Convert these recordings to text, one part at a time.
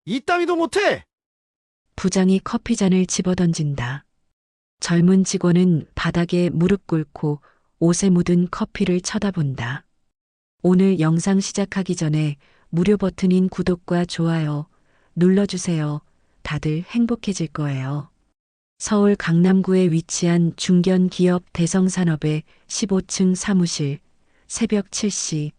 이따위도 못해! 부장이 커피잔을 집어던진다. 젊은 직원은 바닥에 무릎 꿇고 옷에 묻은 커피를 쳐다본다. 오늘 영상 시작하기 전에 무료 버튼인 구독과 좋아요 눌러주세요. 다들 행복해질 거예요. 서울 강남구에 위치한 중견기업 대성산업의 15층 사무실, 새벽 7시.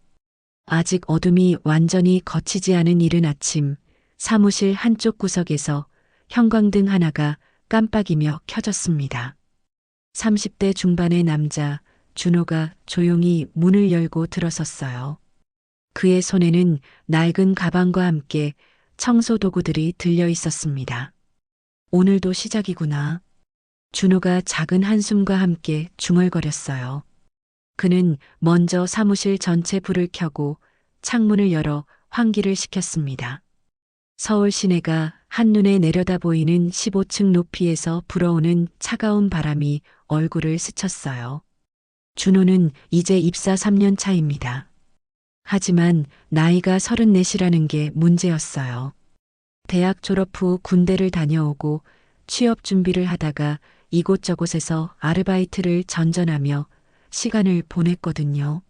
아직 어둠이 완전히 걷히지 않은 이른 아침, 사무실 한쪽 구석에서 형광등 하나가 깜빡이며 켜졌습니다. 30대 중반의 남자, 준호가 조용히 문을 열고 들어섰어요. 그의 손에는 낡은 가방과 함께 청소 도구들이 들려 있었습니다. 오늘도 시작이구나. 준호가 작은 한숨과 함께 중얼거렸어요. 그는 먼저 사무실 전체 불을 켜고 창문을 열어 환기를 시켰습니다. 서울 시내가 한눈에 내려다 보이는 15층 높이에서 불어오는 차가운 바람이 얼굴을 스쳤어요. 준호는 이제 입사 3년 차입니다. 하지만 나이가 34이라는 게 문제였어요. 대학 졸업 후 군대를 다녀오고 취업 준비를 하다가 이곳저곳에서 아르바이트를 전전하며 시간을 보냈거든요.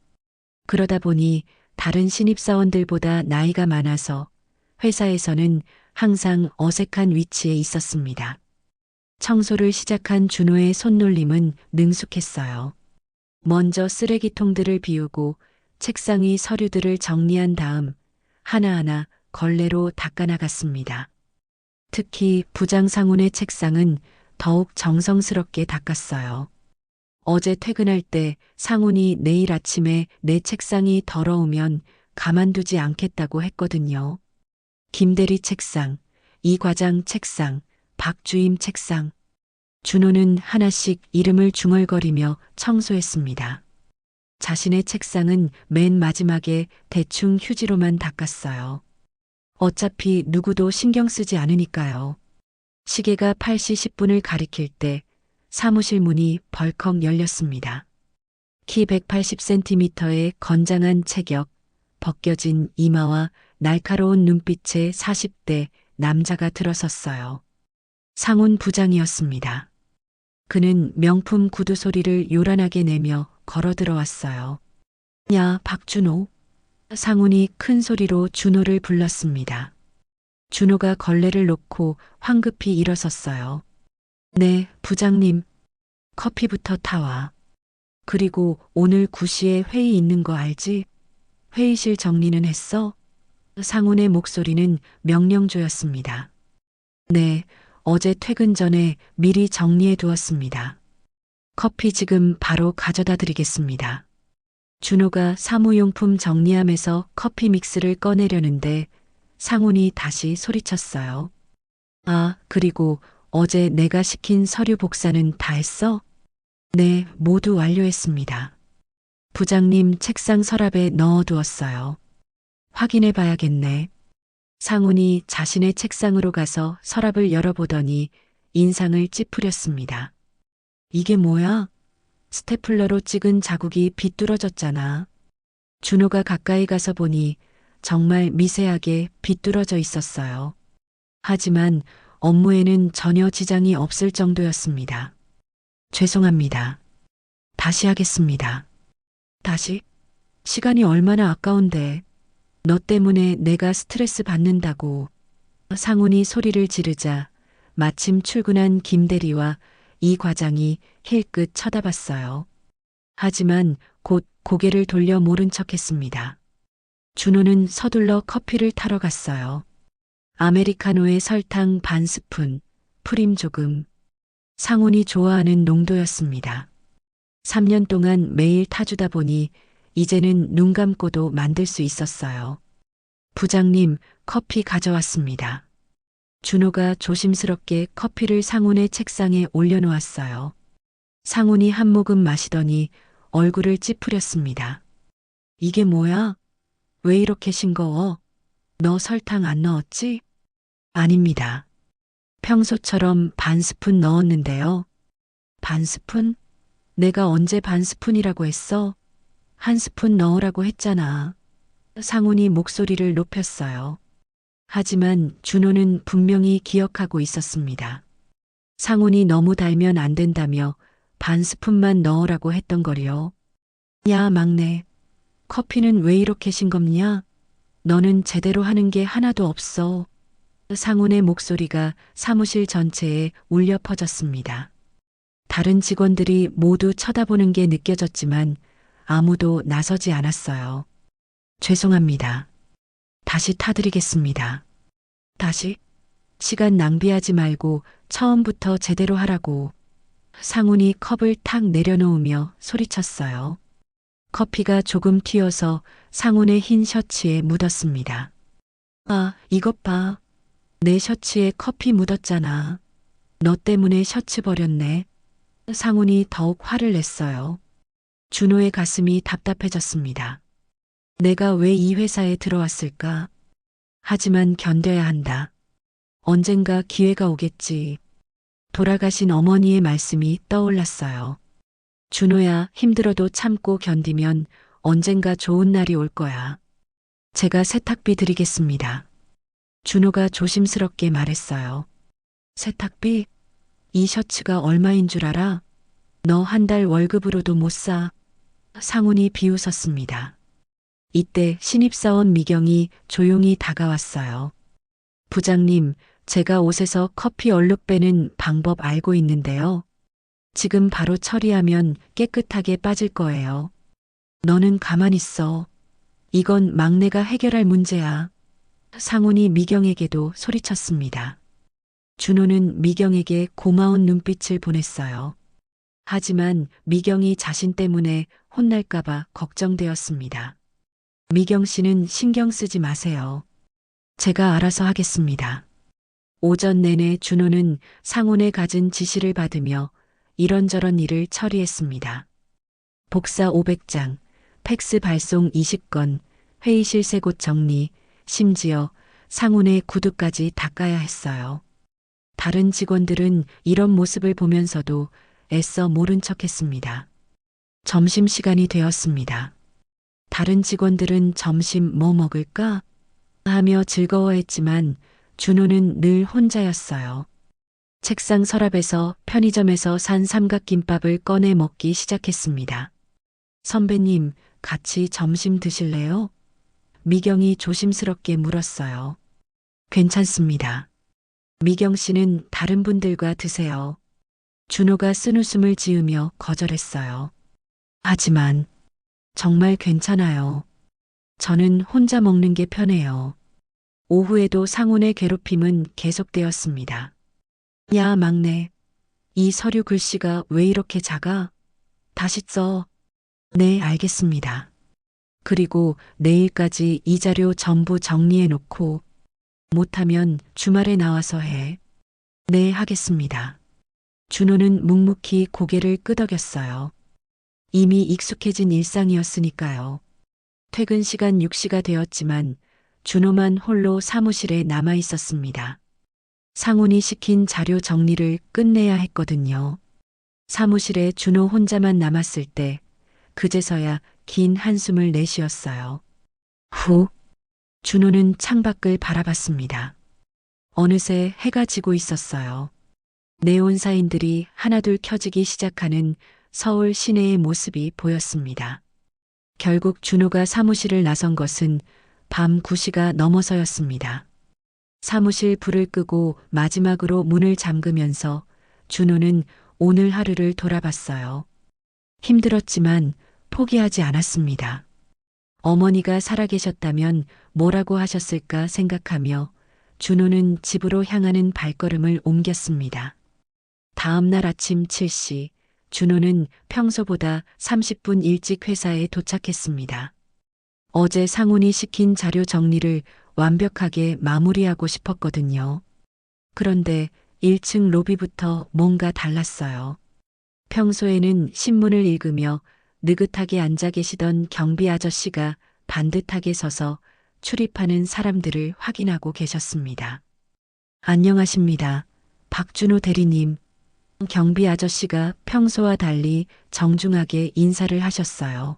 그러다 보니 다른 신입사원들보다 나이가 많아서 회사에서는 항상 어색한 위치에 있었습니다. 청소를 시작한 준호의 손놀림은 능숙했어요. 먼저 쓰레기통들을 비우고 책상 위 서류들을 정리한 다음 하나하나 걸레로 닦아나갔습니다. 특히 부장 상훈의 책상은 더욱 정성스럽게 닦았어요. 어제 퇴근할 때 상훈이 내일 아침에 내 책상이 더러우면 가만두지 않겠다고 했거든요. 김대리 책상, 이 과장 책상, 박 주임 책상. 준호는 하나씩 이름을 중얼거리며 청소했습니다. 자신의 책상은 맨 마지막에 대충 휴지로만 닦았어요. 어차피 누구도 신경 쓰지 않으니까요. 시계가 8시 10분을 가리킬 때 사무실 문이 벌컥 열렸습니다. 키 180cm의 건장한 체격, 벗겨진 이마와 날카로운 눈빛의 40대 남자가 들어섰어요. 상훈 부장이었습니다. 그는 명품 구두 소리를 요란하게 내며 걸어 들어왔어요. 야, 박준호. 상훈이 큰 소리로 준호를 불렀습니다. 준호가 걸레를 놓고 황급히 일어섰어요. 네, 부장님. 커피부터 타와. 그리고 오늘 9시에 회의 있는 거 알지? 회의실 정리는 했어? 상훈의 목소리는 명령조였습니다. 네, 어제 퇴근 전에 미리 정리해 두었습니다. 커피 지금 바로 가져다 드리겠습니다. 준호가 사무용품 정리함에서 커피 믹스를 꺼내려는데 상훈이 다시 소리쳤어요. 아, 그리고 어제 내가 시킨 서류 복사는 다 했어? 네, 모두 완료했습니다. 부장님 책상 서랍에 넣어두었어요. 확인해 봐야겠네. 상훈이 자신의 책상으로 가서 서랍을 열어보더니 인상을 찌푸렸습니다. 이게 뭐야? 스테플러로 찍은 자국이 비뚤어졌잖아. 준호가 가까이 가서 보니 정말 미세하게 비뚤어져 있었어요. 하지만 업무에는 전혀 지장이 없을 정도였습니다. 죄송합니다. 다시 하겠습니다. 다시? 시간이 얼마나 아까운데. 너 때문에 내가 스트레스 받는다고. 상훈이 소리를 지르자 마침 출근한 김대리와 이 과장이 힐끗 쳐다봤어요. 하지만 곧 고개를 돌려 모른 척했습니다. 준호는 서둘러 커피를 타러 갔어요. 아메리카노에 설탕 반 스푼, 프림 조금. 상훈이 좋아하는 농도였습니다. 3년 동안 매일 타주다 보니 이제는 눈 감고도 만들 수 있었어요. 부장님, 커피 가져왔습니다. 준호가 조심스럽게 커피를 상훈의 책상에 올려놓았어요. 상훈이 한 모금 마시더니 얼굴을 찌푸렸습니다. 이게 뭐야? 왜 이렇게 싱거워? 너 설탕 안 넣었지? 아닙니다. 평소처럼 반 스푼 넣었는데요. 반 스푼? 내가 언제 반 스푼이라고 했어? 한 스푼 넣으라고 했잖아. 상훈이 목소리를 높였어요. 하지만 준호는 분명히 기억하고 있었습니다. 상훈이 너무 달면 안 된다며 반 스푼만 넣으라고 했던 거리요. 야, 막내. 커피는 왜 이렇게 싱겁냐? 너는 제대로 하는 게 하나도 없어. 상훈의 목소리가 사무실 전체에 울려 퍼졌습니다. 다른 직원들이 모두 쳐다보는 게 느껴졌지만 아무도 나서지 않았어요. 죄송합니다. 다시 타드리겠습니다. 다시? 시간 낭비하지 말고 처음부터 제대로 하라고. 상훈이 컵을 탁 내려놓으며 소리쳤어요. 커피가 조금 튀어서 상훈의 흰 셔츠에 묻었습니다. 아, 이것 봐. 내 셔츠에 커피 묻었잖아. 너 때문에 셔츠 버렸네. 상훈이 더욱 화를 냈어요. 준호의 가슴이 답답해졌습니다. 내가 왜 이 회사에 들어왔을까? 하지만 견뎌야 한다. 언젠가 기회가 오겠지. 돌아가신 어머니의 말씀이 떠올랐어요. 준호야, 힘들어도 참고 견디면 언젠가 좋은 날이 올 거야. 제가 세탁비 드리겠습니다. 준호가 조심스럽게 말했어요. 세탁비? 이 셔츠가 얼마인 줄 알아? 너 한 달 월급으로도 못 사. 상훈이 비웃었습니다. 이때 신입사원 미경이 조용히 다가왔어요. 부장님, 제가 옷에서 커피 얼룩 빼는 방법 알고 있는데요. 지금 바로 처리하면 깨끗하게 빠질 거예요. 너는 가만히 있어. 이건 막내가 해결할 문제야. 상훈이 미경에게도 소리쳤습니다. 준호는 미경에게 고마운 눈빛을 보냈어요. 하지만 미경이 자신 때문에 혼날까봐 걱정되었습니다. 미경 씨는 신경 쓰지 마세요. 제가 알아서 하겠습니다. 오전 내내 준호는 상훈의 갖은 지시를 받으며 이런저런 일을 처리했습니다. 복사 500장, 팩스 발송 20건, 회의실 세 곳 정리, 심지어 상훈의 구두까지 닦아야 했어요. 다른 직원들은 이런 모습을 보면서도 애써 모른 척했습니다. 점심시간이 되었습니다. 다른 직원들은 점심 뭐 먹을까? 하며 즐거워했지만 준호는 늘 혼자였어요. 책상 서랍에서 편의점에서 산 삼각김밥을 꺼내 먹기 시작했습니다. 선배님, 같이 점심 드실래요? 미경이 조심스럽게 물었어요. 괜찮습니다. 미경 씨는 다른 분들과 드세요. 준호가 쓴웃음을 지으며 거절했어요. 하지만 정말 괜찮아요. 저는 혼자 먹는 게 편해요. 오후에도 상훈의 괴롭힘은 계속되었습니다. 야, 막내. 이 서류 글씨가 왜 이렇게 작아? 다시 써. 네, 알겠습니다. 그리고 내일까지 이 자료 전부 정리해 놓고 못하면 주말에 나와서 해. 네, 하겠습니다. 준호는 묵묵히 고개를 끄덕였어요. 이미 익숙해진 일상이었으니까요. 퇴근 시간 6시가 되었지만 준호만 홀로 사무실에 남아 있었습니다. 상훈이 시킨 자료 정리를 끝내야 했거든요. 사무실에 준호 혼자만 남았을 때 그제서야 긴 한숨을 내쉬었어요. 후, 준호는 창밖을 바라봤습니다. 어느새 해가 지고 있었어요. 네온사인들이 하나둘 켜지기 시작하는 서울 시내의 모습이 보였습니다. 결국 준호가 사무실을 나선 것은 밤 9시가 넘어서였습니다. 사무실 불을 끄고 마지막으로 문을 잠그면서 준호는 오늘 하루를 돌아봤어요. 힘들었지만 포기하지 않았습니다. 어머니가 살아계셨다면 뭐라고 하셨을까 생각하며 준호는 집으로 향하는 발걸음을 옮겼습니다. 다음 날 아침 7시, 준호는 평소보다 30분 일찍 회사에 도착했습니다. 어제 상훈이 시킨 자료 정리를 완벽하게 마무리하고 싶었거든요. 그런데 1층 로비부터 뭔가 달랐어요. 평소에는 신문을 읽으며 느긋하게 앉아 계시던 경비 아저씨가 반듯하게 서서 출입하는 사람들을 확인하고 계셨습니다. 안녕하십니다. 박준호 대리님. 경비 아저씨가 평소와 달리 정중하게 인사를 하셨어요.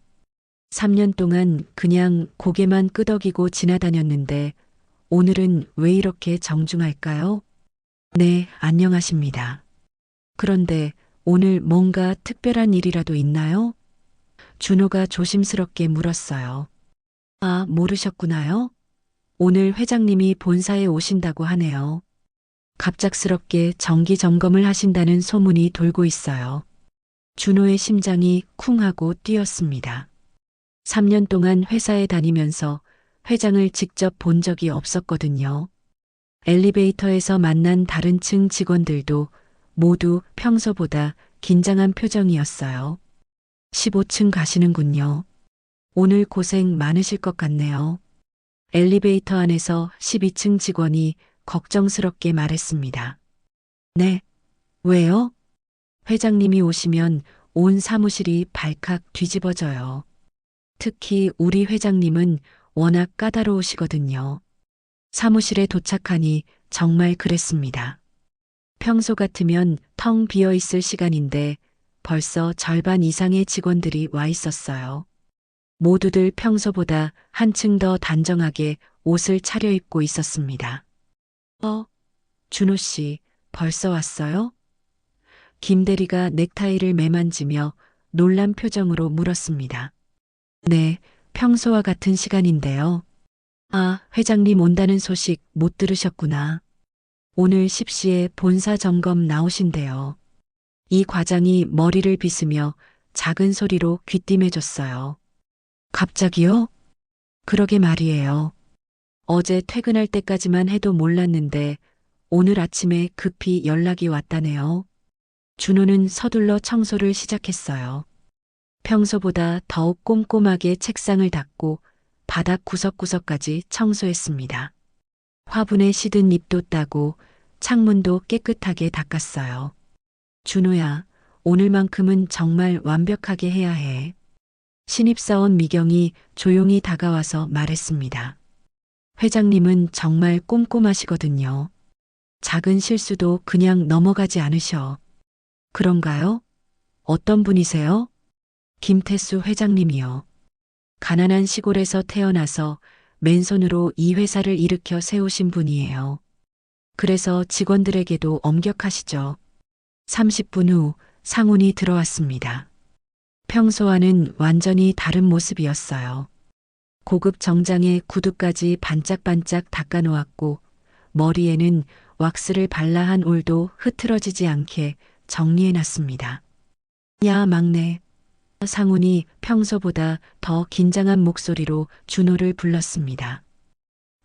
3년 동안 그냥 고개만 끄덕이고 지나다녔는데 오늘은 왜 이렇게 정중할까요? 네, 안녕하십니다. 그런데 오늘 뭔가 특별한 일이라도 있나요? 준호가 조심스럽게 물었어요. 아, 모르셨구나요? 오늘 회장님이 본사에 오신다고 하네요. 갑작스럽게 정기 점검을 하신다는 소문이 돌고 있어요. 준호의 심장이 쿵 하고 뛰었습니다. 3년 동안 회사에 다니면서 회장을 직접 본 적이 없었거든요. 엘리베이터에서 만난 다른 층 직원들도 모두 평소보다 긴장한 표정이었어요. 15층 가시는군요. 오늘 고생 많으실 것 같네요. 엘리베이터 안에서 12층 직원이 걱정스럽게 말했습니다. 네, 왜요? 회장님이 오시면 온 사무실이 발칵 뒤집어져요. 특히 우리 회장님은 워낙 까다로우시거든요. 사무실에 도착하니 정말 그랬습니다. 평소 같으면 텅 비어 있을 시간인데 벌써 절반 이상의 직원들이 와 있었어요. 모두들 평소보다 한층 더 단정하게 옷을 차려입고 있었습니다. 준호 씨, 벌써 왔어요? 김 대리가 넥타이를 매만지며 놀란 표정으로 물었습니다. 네, 평소와 같은 시간인데요. 아, 회장님 온다는 소식 못 들으셨구나. 오늘 10시에 본사 점검 나오신대요. 이 과장이 머리를 빗으며 작은 소리로 귀띔해줬어요. 갑자기요? 그러게 말이에요. 어제 퇴근할 때까지만 해도 몰랐는데 오늘 아침에 급히 연락이 왔다네요. 준호는 서둘러 청소를 시작했어요. 평소보다 더욱 꼼꼼하게 책상을 닦고 바닥 구석구석까지 청소했습니다. 화분에 시든 잎도 따고 창문도 깨끗하게 닦았어요. 준호야, 오늘만큼은 정말 완벽하게 해야 해. 신입사원 미경이 조용히 다가와서 말했습니다. 회장님은 정말 꼼꼼하시거든요. 작은 실수도 그냥 넘어가지 않으셔. 그런가요? 어떤 분이세요? 김태수 회장님이요. 가난한 시골에서 태어나서 맨손으로 이 회사를 일으켜 세우신 분이에요. 그래서 직원들에게도 엄격하시죠. 30분 후 상훈이 들어왔습니다. 평소와는 완전히 다른 모습이었어요. 고급 정장에 구두까지 반짝반짝 닦아놓았고 머리에는 왁스를 발라 한 올도 흐트러지지 않게 정리해놨습니다. 야, 막내. 상훈이 평소보다 더 긴장한 목소리로 준호를 불렀습니다.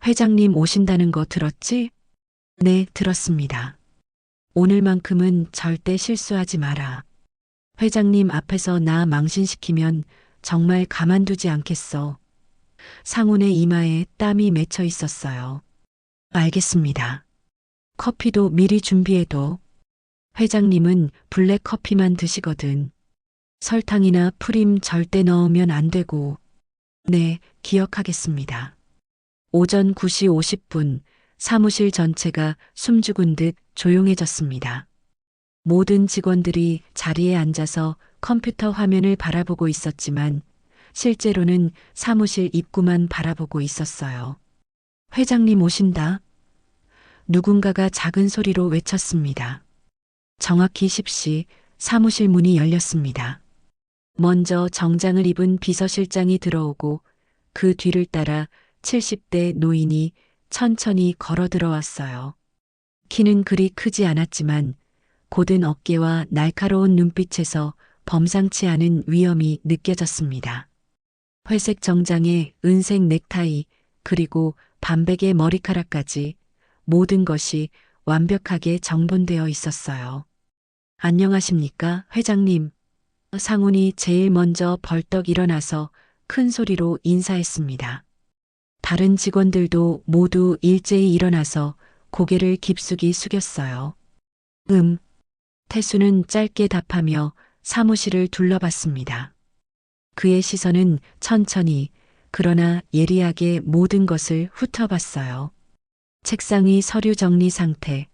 회장님 오신다는 거 들었지? 네, 들었습니다. 오늘만큼은 절대 실수하지 마라. 회장님 앞에서 나 망신시키면 정말 가만두지 않겠어. 상훈의 이마에 땀이 맺혀 있었어요. 알겠습니다. 커피도 미리 준비해둬. 회장님은 블랙 커피만 드시거든. 설탕이나 프림 절대 넣으면 안 되고. 네, 기억하겠습니다. 오전 9시 50분 사무실 전체가 숨죽은 듯 조용해졌습니다. 모든 직원들이 자리에 앉아서 컴퓨터 화면을 바라보고 있었지만 실제로는 사무실 입구만 바라보고 있었어요. 회장님 오신다. 누군가가 작은 소리로 외쳤습니다. 정확히 10시 사무실 문이 열렸습니다. 먼저 정장을 입은 비서실장이 들어오고 그 뒤를 따라 70대 노인이 천천히 걸어 들어왔어요. 키는 그리 크지 않았지만 곧은 어깨와 날카로운 눈빛에서 범상치 않은 위엄이 느껴졌습니다. 회색 정장에 은색 넥타이 그리고 반백의 머리카락까지 모든 것이 완벽하게 정돈되어 있었어요. 안녕하십니까, 회장님. 상훈이 제일 먼저 벌떡 일어나서 큰 소리로 인사했습니다. 다른 직원들도 모두 일제히 일어나서 고개를 깊숙이 숙였어요. 태수는 짧게 답하며 사무실을 둘러봤습니다. 그의 시선은 천천히 그러나 예리하게 모든 것을 훑어봤어요. 책상의 서류 정리 상태,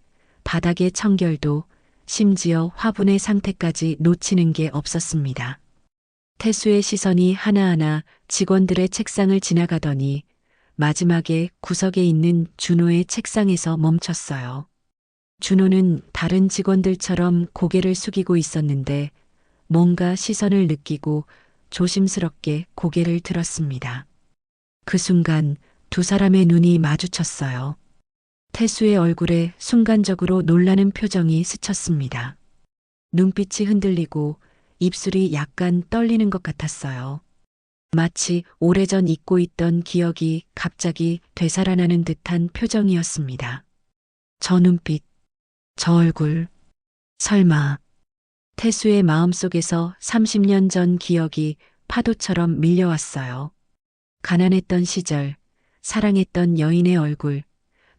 바닥의 청결도, 심지어 화분의 상태까지 놓치는 게 없었습니다. 태수의 시선이 하나하나 직원들의 책상을 지나가더니 마지막에 구석에 있는 준호의 책상에서 멈췄어요. 준호는 다른 직원들처럼 고개를 숙이고 있었는데 뭔가 시선을 느끼고 조심스럽게 고개를 들었습니다. 그 순간 두 사람의 눈이 마주쳤어요. 태수의 얼굴에 순간적으로 놀라는 표정이 스쳤습니다. 눈빛이 흔들리고 입술이 약간 떨리는 것 같았어요. 마치 오래전 잊고 있던 기억이 갑자기 되살아나는 듯한 표정이었습니다. 저 눈빛, 저 얼굴, 설마 태수의 마음속에서 30년 전 기억이 파도처럼 밀려왔어요. 가난했던 시절, 사랑했던 여인의 얼굴,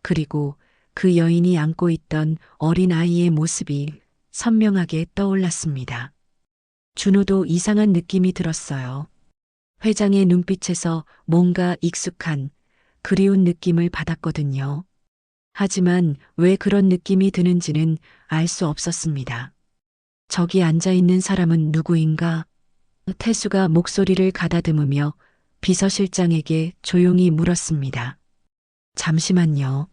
그리고 그 여인이 안고 있던 어린 아이의 모습이 선명하게 떠올랐습니다. 준호도 이상한 느낌이 들었어요. 회장의 눈빛에서 뭔가 익숙한, 그리운 느낌을 받았거든요. 하지만 왜 그런 느낌이 드는지는 알 수 없었습니다. 저기 앉아 있는 사람은 누구인가? 태수가 목소리를 가다듬으며 비서실장에게 조용히 물었습니다. 잠시만요.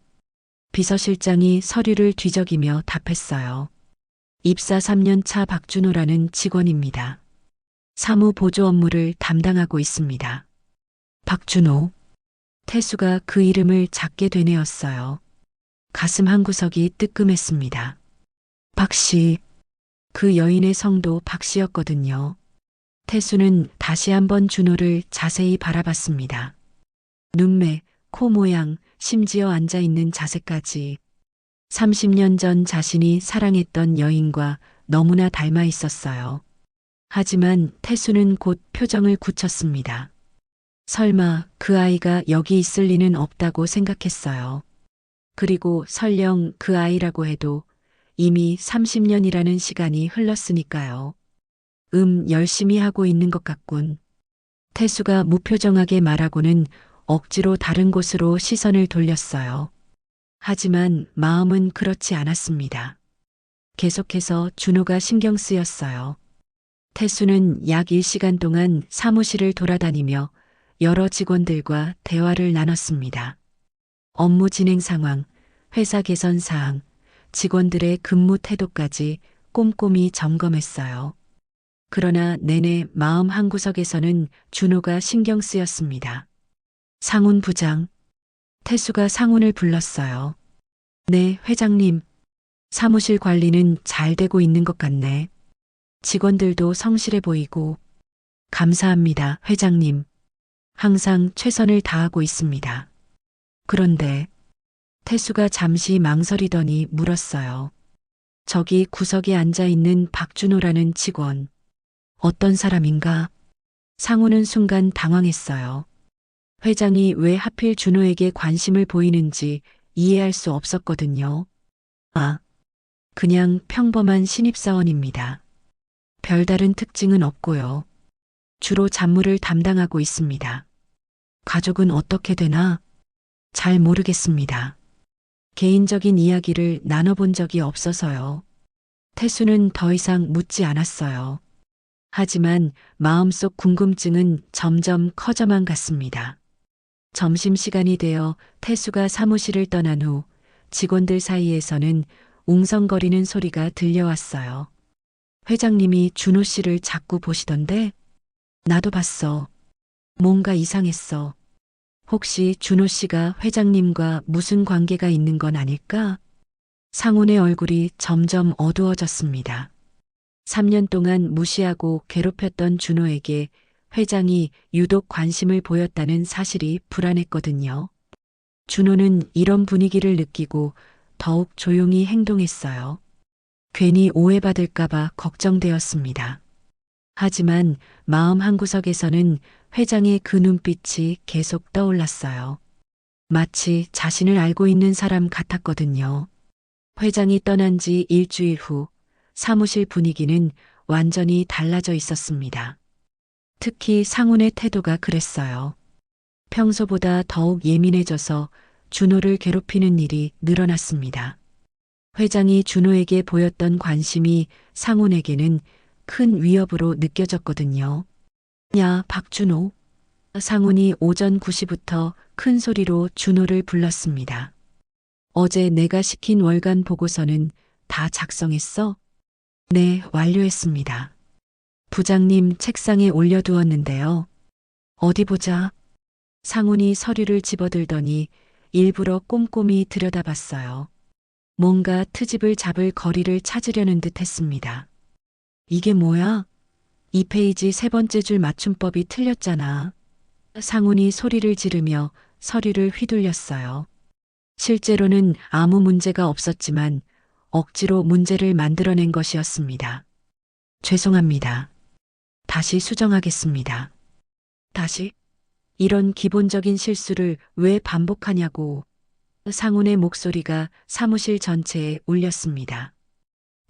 비서실장이 서류를 뒤적이며 답했어요. 입사 3년 차 박준호라는 직원입니다. 사무 보조 업무를 담당하고 있습니다. 박준호. 태수가 그 이름을 작게 되뇌었어요. 가슴 한구석이 뜨끔했습니다. 박씨. 그 여인의 성도 박씨였거든요. 태수는 다시 한번 준호를 자세히 바라봤습니다. 눈매, 코 모양, 심지어 앉아있는 자세까지 30년 전 자신이 사랑했던 여인과 너무나 닮아 있었어요. 하지만 태수는 곧 표정을 굳혔습니다. 설마 그 아이가 여기 있을 리는 없다고 생각했어요. 그리고 설령 그 아이라고 해도 이미 30년이라는 시간이 흘렀으니까요. 열심히 하고 있는 것 같군. 태수가 무표정하게 말하고는 억지로 다른 곳으로 시선을 돌렸어요. 하지만 마음은 그렇지 않았습니다. 계속해서 준호가 신경 쓰였어요. 태수는 약 1시간 동안 사무실을 돌아다니며 여러 직원들과 대화를 나눴습니다. 업무 진행 상황, 회사 개선 사항, 직원들의 근무 태도까지 꼼꼼히 점검했어요. 그러나 내내 마음 한구석에서는 준호가 신경 쓰였습니다. 상훈 부장. 태수가 상훈을 불렀어요. 네, 회장님. 사무실 관리는 잘 되고 있는 것 같네. 직원들도 성실해 보이고. 감사합니다, 회장님. 항상 최선을 다하고 있습니다. 그런데 태수가 잠시 망설이더니 물었어요. 저기 구석에 앉아 있는 박준호라는 직원. 어떤 사람인가? 상우는 순간 당황했어요. 회장이 왜 하필 준호에게 관심을 보이는지 이해할 수 없었거든요. 아, 그냥 평범한 신입사원입니다. 별다른 특징은 없고요. 주로 잡무를 담당하고 있습니다. 가족은 어떻게 되나? 잘 모르겠습니다. 개인적인 이야기를 나눠본 적이 없어서요. 태수는 더 이상 묻지 않았어요. 하지만 마음속 궁금증은 점점 커져만 갔습니다. 점심시간이 되어 태수가 사무실을 떠난 후 직원들 사이에서는 웅성거리는 소리가 들려왔어요. 회장님이 준호 씨를 자꾸 보시던데? 나도 봤어. 뭔가 이상했어. 혹시 준호 씨가 회장님과 무슨 관계가 있는 건 아닐까? 상훈의 얼굴이 점점 어두워졌습니다. 3년 동안 무시하고 괴롭혔던 준호에게 회장이 유독 관심을 보였다는 사실이 불안했거든요. 준호는 이런 분위기를 느끼고 더욱 조용히 행동했어요. 괜히 오해받을까봐 걱정되었습니다. 하지만 마음 한구석에서는 회장의 그 눈빛이 계속 떠올랐어요. 마치 자신을 알고 있는 사람 같았거든요. 회장이 떠난 지 일주일 후 사무실 분위기는 완전히 달라져 있었습니다. 특히 상훈의 태도가 그랬어요. 평소보다 더욱 예민해져서 준호를 괴롭히는 일이 늘어났습니다. 회장이 준호에게 보였던 관심이 상훈에게는 큰 위협으로 느껴졌거든요. 야, 박준호. 상훈이 오전 9시부터 큰 소리로 준호를 불렀습니다. 어제 내가 시킨 월간 보고서는 다 작성했어? 네, 완료했습니다. 부장님 책상에 올려두었는데요. 어디 보자. 상훈이 서류를 집어들더니 일부러 꼼꼼히 들여다봤어요. 뭔가 트집을 잡을 거리를 찾으려는 듯 했습니다. 이게 뭐야? 이 페이지 세 번째 줄 맞춤법이 틀렸잖아. 상훈이 소리를 지르며 서류를 휘둘렸어요. 실제로는 아무 문제가 없었지만 억지로 문제를 만들어낸 것이었습니다. 죄송합니다. 다시 수정하겠습니다. 다시? 이런 기본적인 실수를 왜 반복하냐고. 상훈의 목소리가 사무실 전체에 울렸습니다.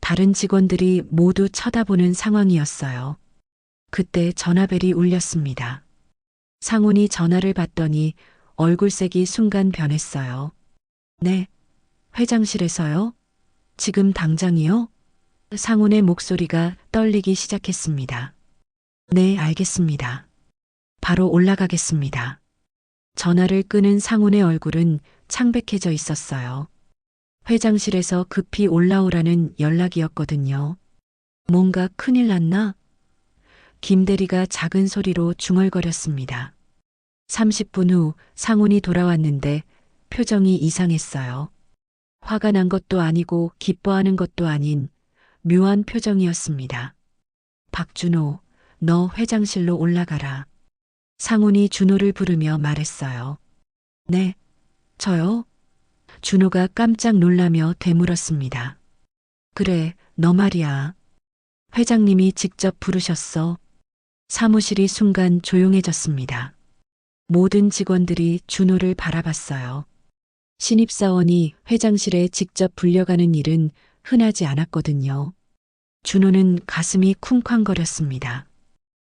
다른 직원들이 모두 쳐다보는 상황이었어요. 그때 전화벨이 울렸습니다. 상훈이 전화를 받더니 얼굴색이 순간 변했어요. 네, 회장실에서요? 지금 당장이요? 상훈의 목소리가 떨리기 시작했습니다. 네, 알겠습니다. 바로 올라가겠습니다. 전화를 끄는 상훈의 얼굴은 창백해져 있었어요. 회장실에서 급히 올라오라는 연락이었거든요. 뭔가 큰일 났나? 김 대리가 작은 소리로 중얼거렸습니다. 30분 후 상훈이 돌아왔는데 표정이 이상했어요. 화가 난 것도 아니고 기뻐하는 것도 아닌 묘한 표정이었습니다. 박준호, 너 회장실로 올라가라. 상훈이 준호를 부르며 말했어요. 네, 저요? 준호가 깜짝 놀라며 되물었습니다. 그래, 너 말이야. 회장님이 직접 부르셨어. 사무실이 순간 조용해졌습니다. 모든 직원들이 준호를 바라봤어요. 신입사원이 회장실에 직접 불려가는 일은 흔하지 않았거든요. 준호는 가슴이 쿵쾅거렸습니다.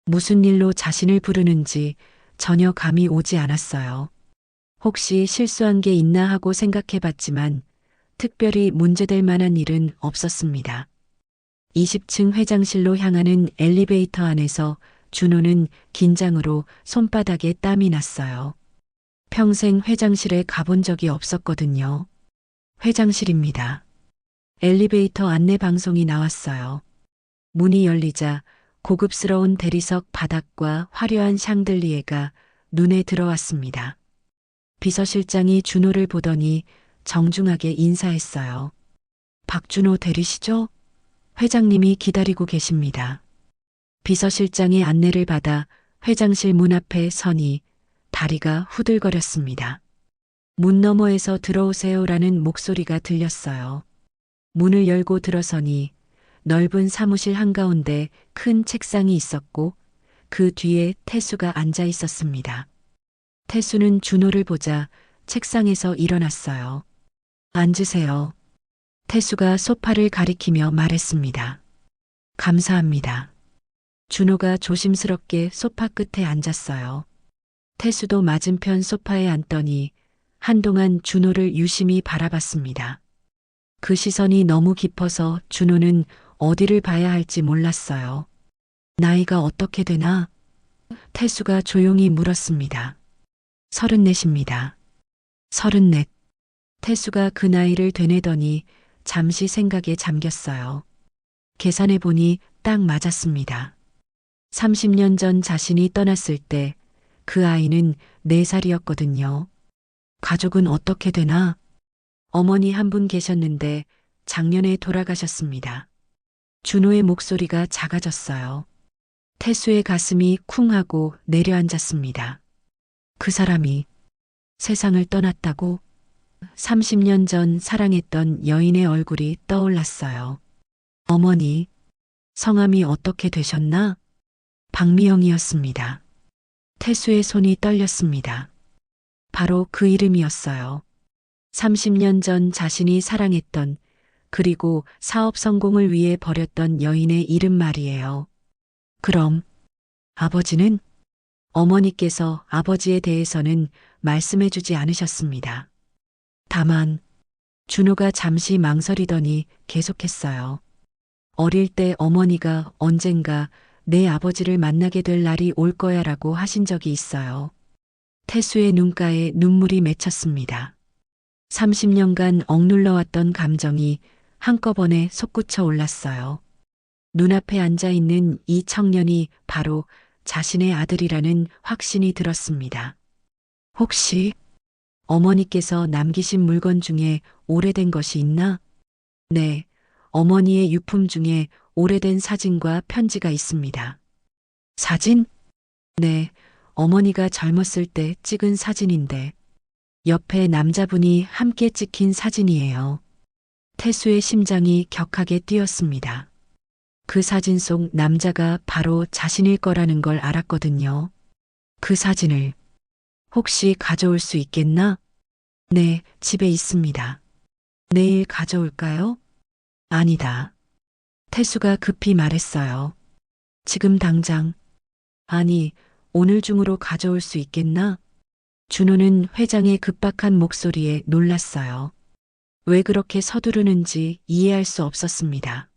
무슨 일로 자신을 부르는지 전혀 감이 오지 않았어요. 혹시 실수한 게 있나 하고 생각해 봤지만 특별히 문제될 만한 일은 없었습니다. 20층 회장실로 향하는 엘리베이터 안에서 준호는 긴장으로 손바닥에 땀이 났어요. 평생 회장실에 가본 적이 없었거든요. 회장실입니다. 엘리베이터 안내 방송이 나왔어요. 문이 열리자 고급스러운 대리석 바닥과 화려한 샹들리에가 눈에 들어왔습니다. 비서실장이 준호를 보더니 정중하게 인사했어요. 박준호 대리시죠? 회장님이 기다리고 계십니다. 비서실장의 안내를 받아 회장실 문 앞에 서니 다리가 후들거렸습니다. 문 너머에서 들어오세요라는 목소리가 들렸어요. 문을 열고 들어서니 넓은 사무실 한가운데 큰 책상이 있었고 그 뒤에 태수가 앉아 있었습니다. 태수는 준호를 보자 책상에서 일어났어요. 앉으세요. 태수가 소파를 가리키며 말했습니다. 감사합니다. 준호가 조심스럽게 소파 끝에 앉았어요. 태수도 맞은편 소파에 앉더니 한동안 준호를 유심히 바라봤습니다. 그 시선이 너무 깊어서 준호는 어디를 봐야 할지 몰랐어요. 나이가 어떻게 되나? 태수가 조용히 물었습니다. 34입니다. 34. 태수가 그 나이를 되뇌더니 잠시 생각에 잠겼어요. 계산해 보니 딱 맞았습니다. 30년 전 자신이 떠났을 때 그 아이는 4살이었거든요. 가족은 어떻게 되나? 어머니 한 분 계셨는데 작년에 돌아가셨습니다. 준호의 목소리가 작아졌어요. 태수의 가슴이 쿵하고 내려앉았습니다. 그 사람이 세상을 떠났다고? 30년 전 사랑했던 여인의 얼굴이 떠올랐어요. 어머니, 성함이 어떻게 되셨나? 박미영이었습니다. 태수의 손이 떨렸습니다. 바로 그 이름이었어요. 30년 전 자신이 사랑했던 그리고 사업 성공을 위해 버렸던 여인의 이름 말이에요. 그럼 아버지는? 어머니께서 아버지에 대해서는 말씀해 주지 않으셨습니다. 다만 준호가 잠시 망설이더니 계속했어요. 어릴 때 어머니가 언젠가 내 아버지를 만나게 될 날이 올 거야라고 하신 적이 있어요. 태수의 눈가에 눈물이 맺혔습니다. 30년간 억눌러왔던 감정이 한꺼번에 솟구쳐 올랐어요. 눈앞에 앉아 있는 이 청년이 바로 자신의 아들이라는 확신이 들었습니다. 혹시 어머니께서 남기신 물건 중에 오래된 것이 있나? 네, 어머니의 유품 중에 오래된 사진과 편지가 있습니다. 사진? 네, 어머니가 젊었을 때 찍은 사진인데 옆에 남자분이 함께 찍힌 사진이에요. 태수의 심장이 격하게 뛰었습니다. 그 사진 속 남자가 바로 자신일 거라는 걸 알았거든요. 그 사진을 혹시 가져올 수 있겠나? 네, 집에 있습니다. 내일 가져올까요? 아니다. 태수가 급히 말했어요. 지금 당장. 아니, 오늘 중으로 가져올 수 있겠나? 준호는 회장의 급박한 목소리에 놀랐어요. 왜 그렇게 서두르는지 이해할 수 없었습니다.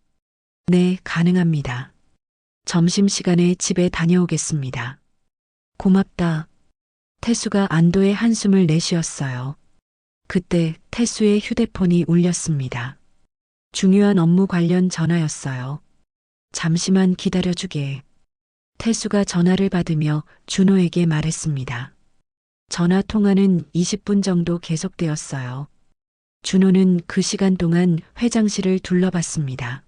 네, 가능합니다. 점심시간에 집에 다녀오겠습니다. 고맙다. 태수가 안도의 한숨을 내쉬었어요. 그때 태수의 휴대폰이 울렸습니다. 중요한 업무 관련 전화였어요. 잠시만 기다려주게. 태수가 전화를 받으며 준호에게 말했습니다. 전화 통화는 20분 정도 계속되었어요. 준호는 그 시간 동안 회장실을 둘러봤습니다.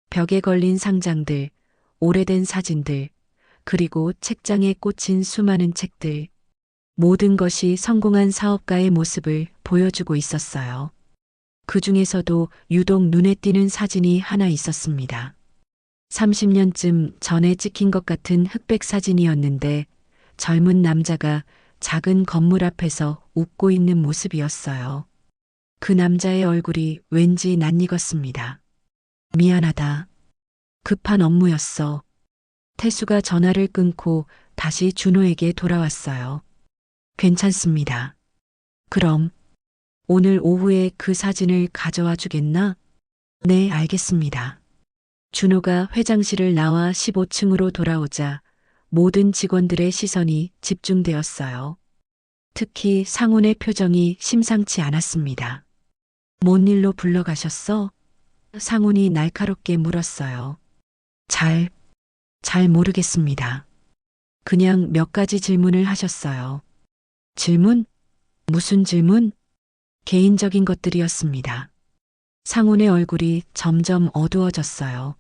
벽에 걸린 상장들, 오래된 사진들, 그리고 책장에 꽂힌 수많은 책들. 모든 것이 성공한 사업가의 모습을 보여주고 있었어요. 그 중에서도 유독 눈에 띄는 사진이 하나 있었습니다. 30년쯤 전에 찍힌 것 같은 흑백 사진이었는데 젊은 남자가 작은 건물 앞에서 웃고 있는 모습이었어요. 그 남자의 얼굴이 왠지 낯익었습니다. 미안하다. 급한 업무였어. 태수가 전화를 끊고 다시 준호에게 돌아왔어요. 괜찮습니다. 그럼 오늘 오후에 그 사진을 가져와 주겠나? 네, 알겠습니다. 준호가 회장실을 나와 15층으로 돌아오자 모든 직원들의 시선이 집중되었어요. 특히 상훈의 표정이 심상치 않았습니다. 뭔 일로 불러가셨어? 상훈이 날카롭게 물었어요. 잘 모르겠습니다. 그냥 몇 가지 질문을 하셨어요. 질문? 무슨 질문? 개인적인 것들이었습니다. 상훈의 얼굴이 점점 어두워졌어요.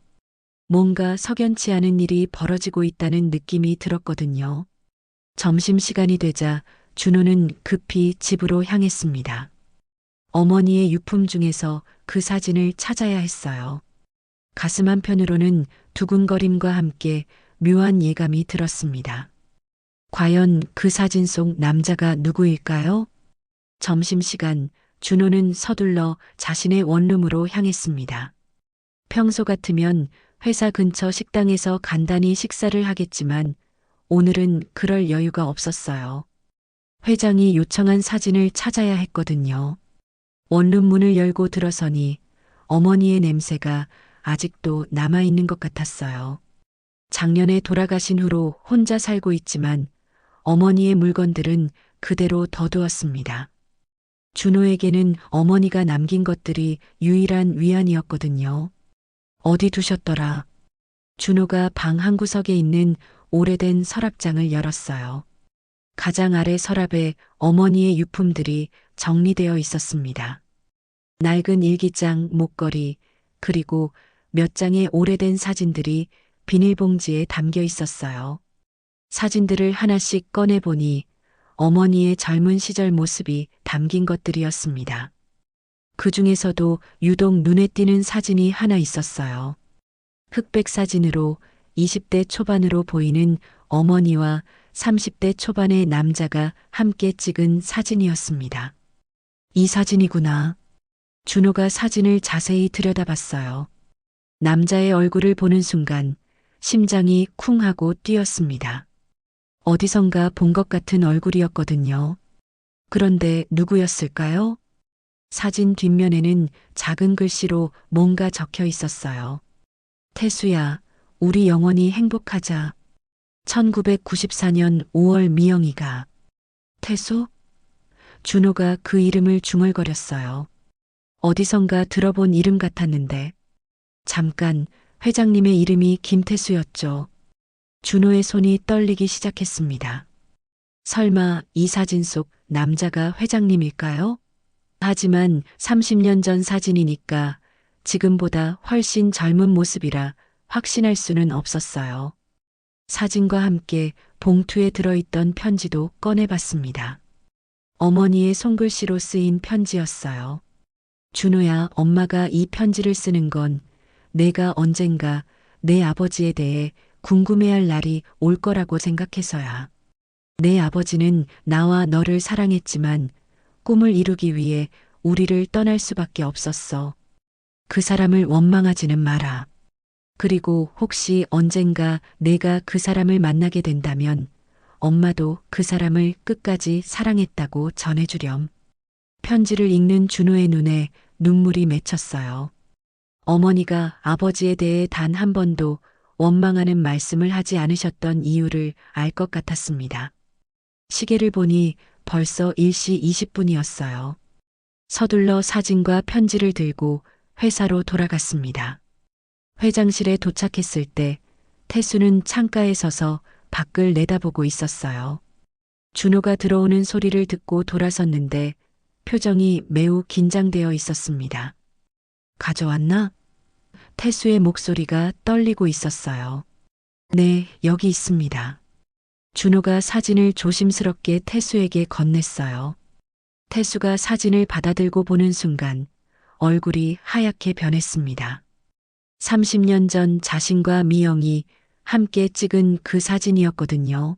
뭔가 석연치 않은 일이 벌어지고 있다는 느낌이 들었거든요. 점심시간이 되자 준호는 급히 집으로 향했습니다. 어머니의 유품 중에서 그 사진을 찾아야 했어요. 가슴 한편으로는 두근거림과 함께 묘한 예감이 들었습니다. 과연 그 사진 속 남자가 누구일까요? 점심시간 준호는 서둘러 자신의 원룸으로 향했습니다. 평소 같으면 회사 근처 식당에서 간단히 식사를 하겠지만 오늘은 그럴 여유가 없었어요. 회장이 요청한 사진을 찾아야 했거든요. 원룸 문을 열고 들어서니 어머니의 냄새가 아직도 남아있는 것 같았어요. 작년에 돌아가신 후로 혼자 살고 있지만 어머니의 물건들은 그대로 둬두었습니다. 준호에게는 어머니가 남긴 것들이 유일한 위안이었거든요. 어디 두셨더라? 준호가 방 한 구석에 있는 오래된 서랍장을 열었어요. 가장 아래 서랍에 어머니의 유품들이 정리되어 있었습니다. 낡은 일기장, 목걸이, 그리고 몇 장의 오래된 사진들이 비닐봉지에 담겨 있었어요. 사진들을 하나씩 꺼내보니 어머니의 젊은 시절 모습이 담긴 것들이었습니다. 그 중에서도 유독 눈에 띄는 사진이 하나 있었어요. 흑백 사진으로 20대 초반으로 보이는 어머니와 30대 초반의 남자가 함께 찍은 사진이었습니다. 이 사진이구나. 준호가 사진을 자세히 들여다봤어요. 남자의 얼굴을 보는 순간 심장이 쿵 하고 뛰었습니다. 어디선가 본 것 같은 얼굴이었거든요. 그런데 누구였을까요? 사진 뒷면에는 작은 글씨로 뭔가 적혀 있었어요. 태수야, 우리 영원히 행복하자. 1994년 5월 미영이가. 태수? 준호가 그 이름을 중얼거렸어요. 어디선가 들어본 이름 같았는데. 잠깐, 회장님의 이름이 김태수였죠. 준호의 손이 떨리기 시작했습니다. 설마 이 사진 속 남자가 회장님일까요? 하지만 30년 전 사진이니까 지금보다 훨씬 젊은 모습이라 확신할 수는 없었어요. 사진과 함께 봉투에 들어있던 편지도 꺼내봤습니다. 어머니의 손글씨로 쓰인 편지였어요. 준호야, 엄마가 이 편지를 쓰는 건 내가 언젠가 내 아버지에 대해 궁금해할 날이 올 거라고 생각해서야. 내 아버지는 나와 너를 사랑했지만 꿈을 이루기 위해 우리를 떠날 수밖에 없었어. 그 사람을 원망하지는 마라. 그리고 혹시 언젠가 내가 그 사람을 만나게 된다면 엄마도 그 사람을 끝까지 사랑했다고 전해주렴. 편지를 읽는 준호의 눈에 눈물이 맺혔어요. 어머니가 아버지에 대해 단 한 번도 원망하는 말씀을 하지 않으셨던 이유를 알 것 같았습니다. 시계를 보니 벌써 1시 20분이었어요. 서둘러 사진과 편지를 들고 회사로 돌아갔습니다. 회장실에 도착했을 때 태수는 창가에 서서 밖을 내다보고 있었어요. 준호가 들어오는 소리를 듣고 돌아섰는데 표정이 매우 긴장되어 있었습니다. 가져왔나? 태수의 목소리가 떨리고 있었어요. 네, 여기 있습니다. 준호가 사진을 조심스럽게 태수에게 건넸어요. 태수가 사진을 받아들고 보는 순간 얼굴이 하얗게 변했습니다. 30년 전 자신과 미영이 함께 찍은 그 사진이었거든요.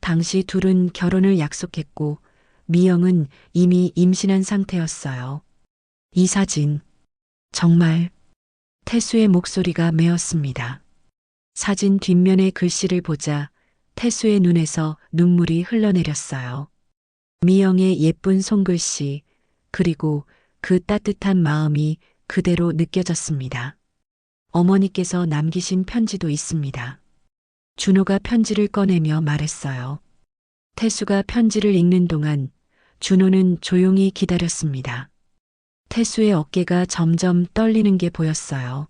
당시 둘은 결혼을 약속했고 미영은 이미 임신한 상태였어요. 이 사진, 정말. 태수의 목소리가 메었습니다. 사진 뒷면의 글씨를 보자 태수의 눈에서 눈물이 흘러내렸어요. 미영의 예쁜 손글씨, 그리고 그 따뜻한 마음이 그대로 느껴졌습니다. 어머니께서 남기신 편지도 있습니다. 준호가 편지를 꺼내며 말했어요. 태수가 편지를 읽는 동안 준호는 조용히 기다렸습니다. 태수의 어깨가 점점 떨리는 게 보였어요.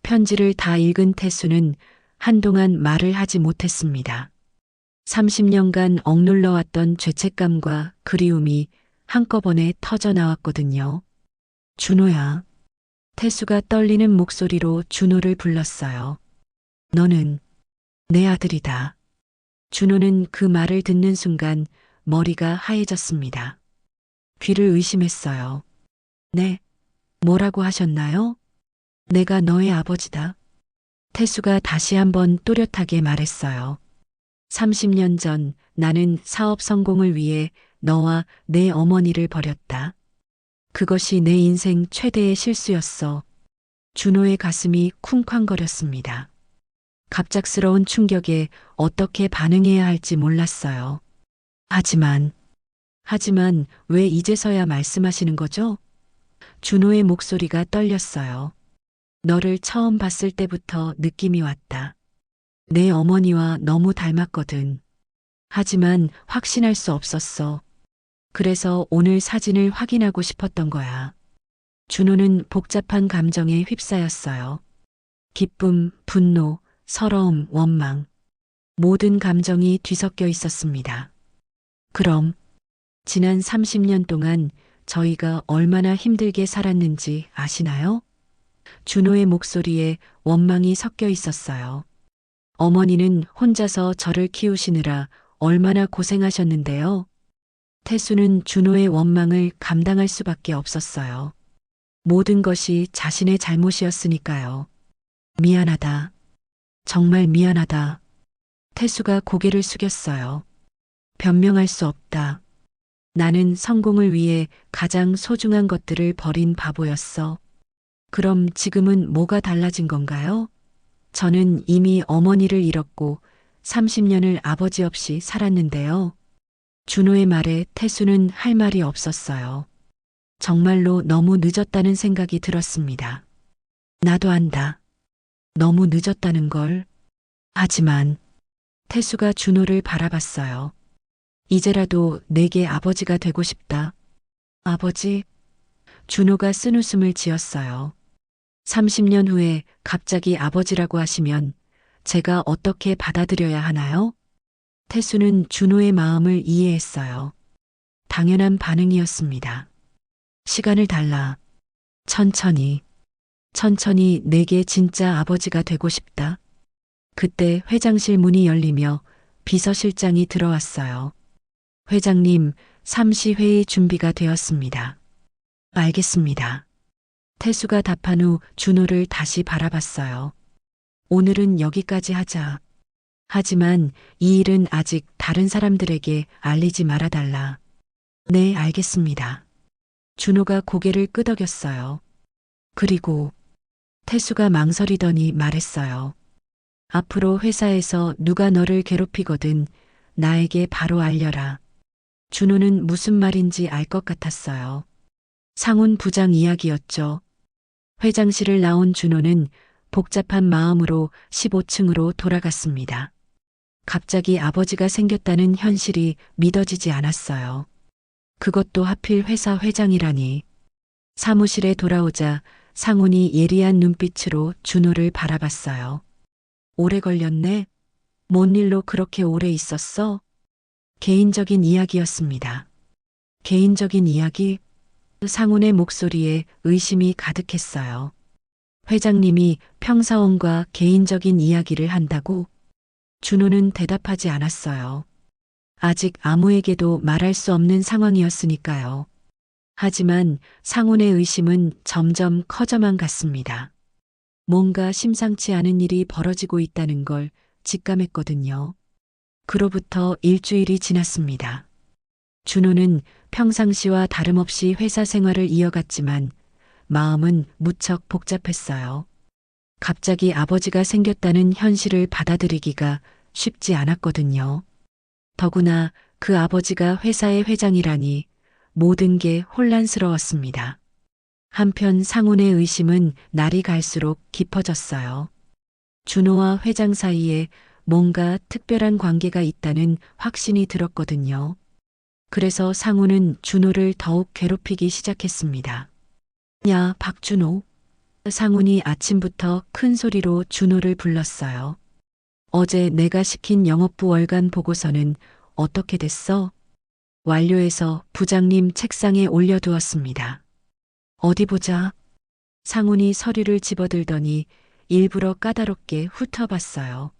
편지를 다 읽은 태수는 한동안 말을 하지 못했습니다. 30년간 억눌러왔던 죄책감과 그리움이 한꺼번에 터져 나왔거든요. 준호야. 태수가 떨리는 목소리로 준호를 불렀어요. 너는 내 아들이다. 준호는 그 말을 듣는 순간 머리가 하얘졌습니다. 귀를 의심했어요. 네, 뭐라고 하셨나요? 내가 너의 아버지다. 태수가 다시 한번 또렷하게 말했어요. 30년 전 나는 사업 성공을 위해 너와 내 어머니를 버렸다. 그것이 내 인생 최대의 실수였어. 준호의 가슴이 쿵쾅거렸습니다. 갑작스러운 충격에 어떻게 반응해야 할지 몰랐어요. 하지만 왜 이제서야 말씀하시는 거죠? 준호의 목소리가 떨렸어요. 너를 처음 봤을 때부터 느낌이 왔다. 내 어머니와 너무 닮았거든. 하지만 확신할 수 없었어. 그래서 오늘 사진을 확인하고 싶었던 거야. 준호는 복잡한 감정에 휩싸였어요. 기쁨, 분노, 서러움, 원망. 모든 감정이 뒤섞여 있었습니다. 그럼 지난 30년 동안 저희가 얼마나 힘들게 살았는지 아시나요? 준호의 목소리에 원망이 섞여 있었어요. 어머니는 혼자서 저를 키우시느라 얼마나 고생하셨는데요. 태수는 준호의 원망을 감당할 수밖에 없었어요. 모든 것이 자신의 잘못이었으니까요. 미안하다. 정말 미안하다. 태수가 고개를 숙였어요. 변명할 수 없다. 나는 성공을 위해 가장 소중한 것들을 버린 바보였어. 그럼 지금은 뭐가 달라진 건가요? 저는 이미 어머니를 잃었고 30년을 아버지 없이 살았는데요. 준호의 말에 태수는 할 말이 없었어요. 정말로 너무 늦었다는 생각이 들었습니다. 나도 안다. 너무 늦었다는 걸. 하지만 태수가 준호를 바라봤어요. 이제라도 내게 아버지가 되고 싶다. 아버지? 준호가 쓴웃음을 지었어요. 30년 후에 갑자기 아버지라고 하시면 제가 어떻게 받아들여야 하나요? 태수는 준호의 마음을 이해했어요. 당연한 반응이었습니다. 시간을 달라. 천천히, 천천히 내게 진짜 아버지가 되고 싶다. 그때 회장실 문이 열리며 비서실장이 들어왔어요. 회장님, 삼시회의 준비가 되었습니다. 알겠습니다. 태수가 답한 후 준호를 다시 바라봤어요. 오늘은 여기까지 하자. 하지만 이 일은 아직 다른 사람들에게 알리지 말아달라. 네, 알겠습니다. 준호가 고개를 끄덕였어요. 그리고 태수가 망설이더니 말했어요. 앞으로 회사에서 누가 너를 괴롭히거든 나에게 바로 알려라. 준호는 무슨 말인지 알 것 같았어요. 상훈 부장 이야기였죠. 회장실을 나온 준호는 복잡한 마음으로 15층으로 돌아갔습니다. 갑자기 아버지가 생겼다는 현실이 믿어지지 않았어요. 그것도 하필 회사 회장이라니. 사무실에 돌아오자 상훈이 예리한 눈빛으로 준호를 바라봤어요. 오래 걸렸네? 뭔 일로 그렇게 오래 있었어? 개인적인 이야기였습니다. 개인적인 이야기? 상훈의 목소리에 의심이 가득했어요. 회장님이 평사원과 개인적인 이야기를 한다고? 준호는 대답하지 않았어요. 아직 아무에게도 말할 수 없는 상황이었으니까요. 하지만 상훈의 의심은 점점 커져만 갔습니다. 뭔가 심상치 않은 일이 벌어지고 있다는 걸 직감했거든요. 그로부터 일주일이 지났습니다. 준호는 평상시와 다름없이 회사 생활을 이어갔지만 마음은 무척 복잡했어요. 갑자기 아버지가 생겼다는 현실을 받아들이기가 쉽지 않았거든요. 더구나 그 아버지가 회사의 회장이라니 모든 게 혼란스러웠습니다. 한편 상훈의 의심은 날이 갈수록 깊어졌어요. 준호와 회장 사이에 뭔가 특별한 관계가 있다는 확신이 들었거든요. 그래서 상훈은 준호를 더욱 괴롭히기 시작했습니다. 야, 박준호. 상훈이 아침부터 큰 소리로 준호를 불렀어요. 어제 내가 시킨 영업부 월간 보고서는 어떻게 됐어? 완료해서 부장님 책상에 올려두었습니다. 어디 보자. 상훈이 서류를 집어들더니 일부러 까다롭게 훑어봤어요.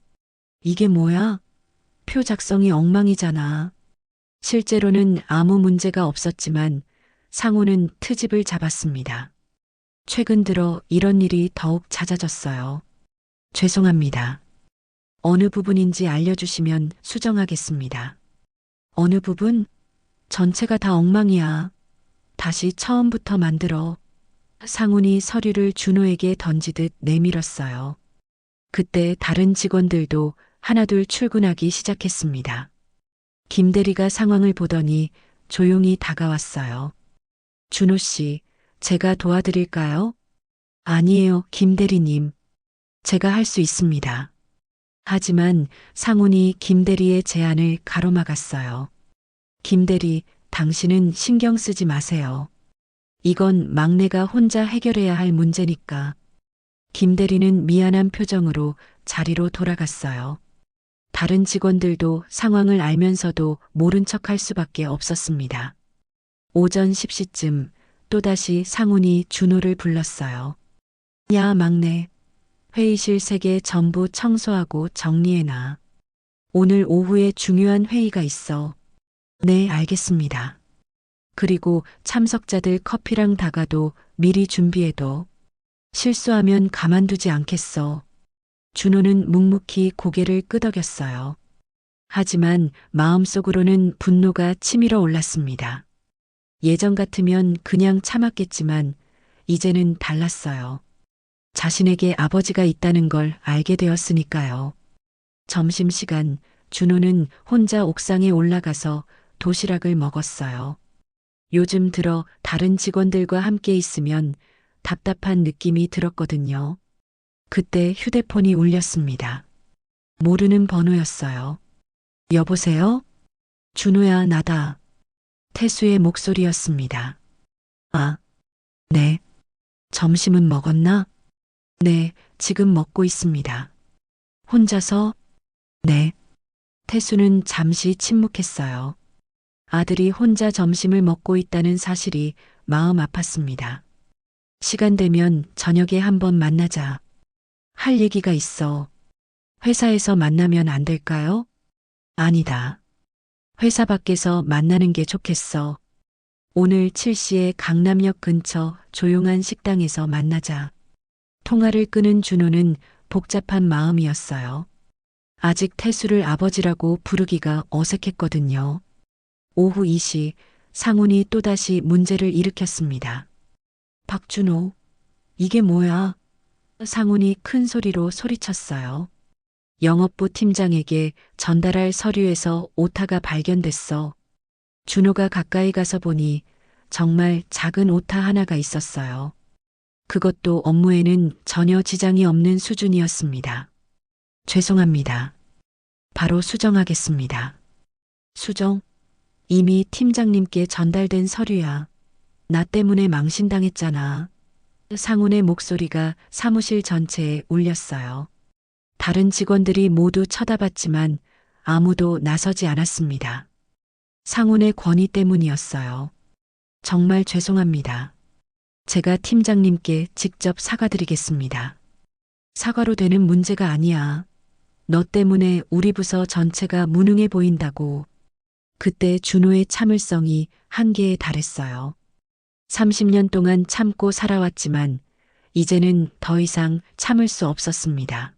이게 뭐야? 표 작성이 엉망이잖아. 실제로는 아무 문제가 없었지만 상훈은 트집을 잡았습니다. 최근 들어 이런 일이 더욱 잦아졌어요. 죄송합니다. 어느 부분인지 알려주시면 수정하겠습니다. 어느 부분? 전체가 다 엉망이야. 다시 처음부터 만들어. 상훈이 서류를 준호에게 던지듯 내밀었어요. 그때 다른 직원들도 하나둘 출근하기 시작했습니다. 김 대리가 상황을 보더니 조용히 다가왔어요. 준호 씨, 제가 도와드릴까요? 아니에요, 김 대리님. 제가 할 수 있습니다. 하지만 상훈이 김 대리의 제안을 가로막았어요. 김 대리, 당신은 신경 쓰지 마세요. 이건 막내가 혼자 해결해야 할 문제니까. 김 대리는 미안한 표정으로 자리로 돌아갔어요. 다른 직원들도 상황을 알면서도 모른 척할 수밖에 없었습니다. 오전 10시쯤 또다시 상훈이 준호를 불렀어요. 야, 막내. 회의실 3개 전부 청소하고 정리해놔. 오늘 오후에 중요한 회의가 있어. 네, 알겠습니다. 그리고 참석자들 커피랑 다가도 미리 준비해둬. 실수하면 가만두지 않겠어. 준호는 묵묵히 고개를 끄덕였어요. 하지만 마음속으로는 분노가 치밀어 올랐습니다. 예전 같으면 그냥 참았겠지만 이제는 달랐어요. 자신에게 아버지가 있다는 걸 알게 되었으니까요. 점심시간 준호는 혼자 옥상에 올라가서 도시락을 먹었어요. 요즘 들어 다른 직원들과 함께 있으면 답답한 느낌이 들었거든요. 그때 휴대폰이 울렸습니다. 모르는 번호였어요. 여보세요? 준호야, 나다. 태수의 목소리였습니다. 아, 네. 점심은 먹었나? 네, 지금 먹고 있습니다. 혼자서? 네. 태수는 잠시 침묵했어요. 아들이 혼자 점심을 먹고 있다는 사실이 마음 아팠습니다. 시간 되면 저녁에 한번 만나자. 할 얘기가 있어. 회사에서 만나면 안 될까요? 아니다. 회사 밖에서 만나는 게 좋겠어. 오늘 7시에 강남역 근처 조용한 식당에서 만나자. 통화를 끊은 준호는 복잡한 마음이었어요. 아직 태수를 아버지라고 부르기가 어색했거든요. 오후 2시 상훈이 또다시 문제를 일으켰습니다. 박준호, 이게 뭐야? 상훈이 큰 소리로 소리쳤어요. 영업부 팀장에게 전달할 서류에서 오타가 발견됐어. 준호가 가까이 가서 보니 정말 작은 오타 하나가 있었어요. 그것도 업무에는 전혀 지장이 없는 수준이었습니다. 죄송합니다. 바로 수정하겠습니다. 수정? 이미 팀장님께 전달된 서류야. 나 때문에 망신당했잖아. 상훈의 목소리가 사무실 전체에 울렸어요. 다른 직원들이 모두 쳐다봤지만 아무도 나서지 않았습니다. 상훈의 권위 때문이었어요. 정말 죄송합니다. 제가 팀장님께 직접 사과드리겠습니다. 사과로 되는 문제가 아니야. 너 때문에 우리 부서 전체가 무능해 보인다고. 그때 준호의 참을성이 한계에 달했어요. 30년 동안 참고 살아왔지만 이제는 더 이상 참을 수 없었습니다.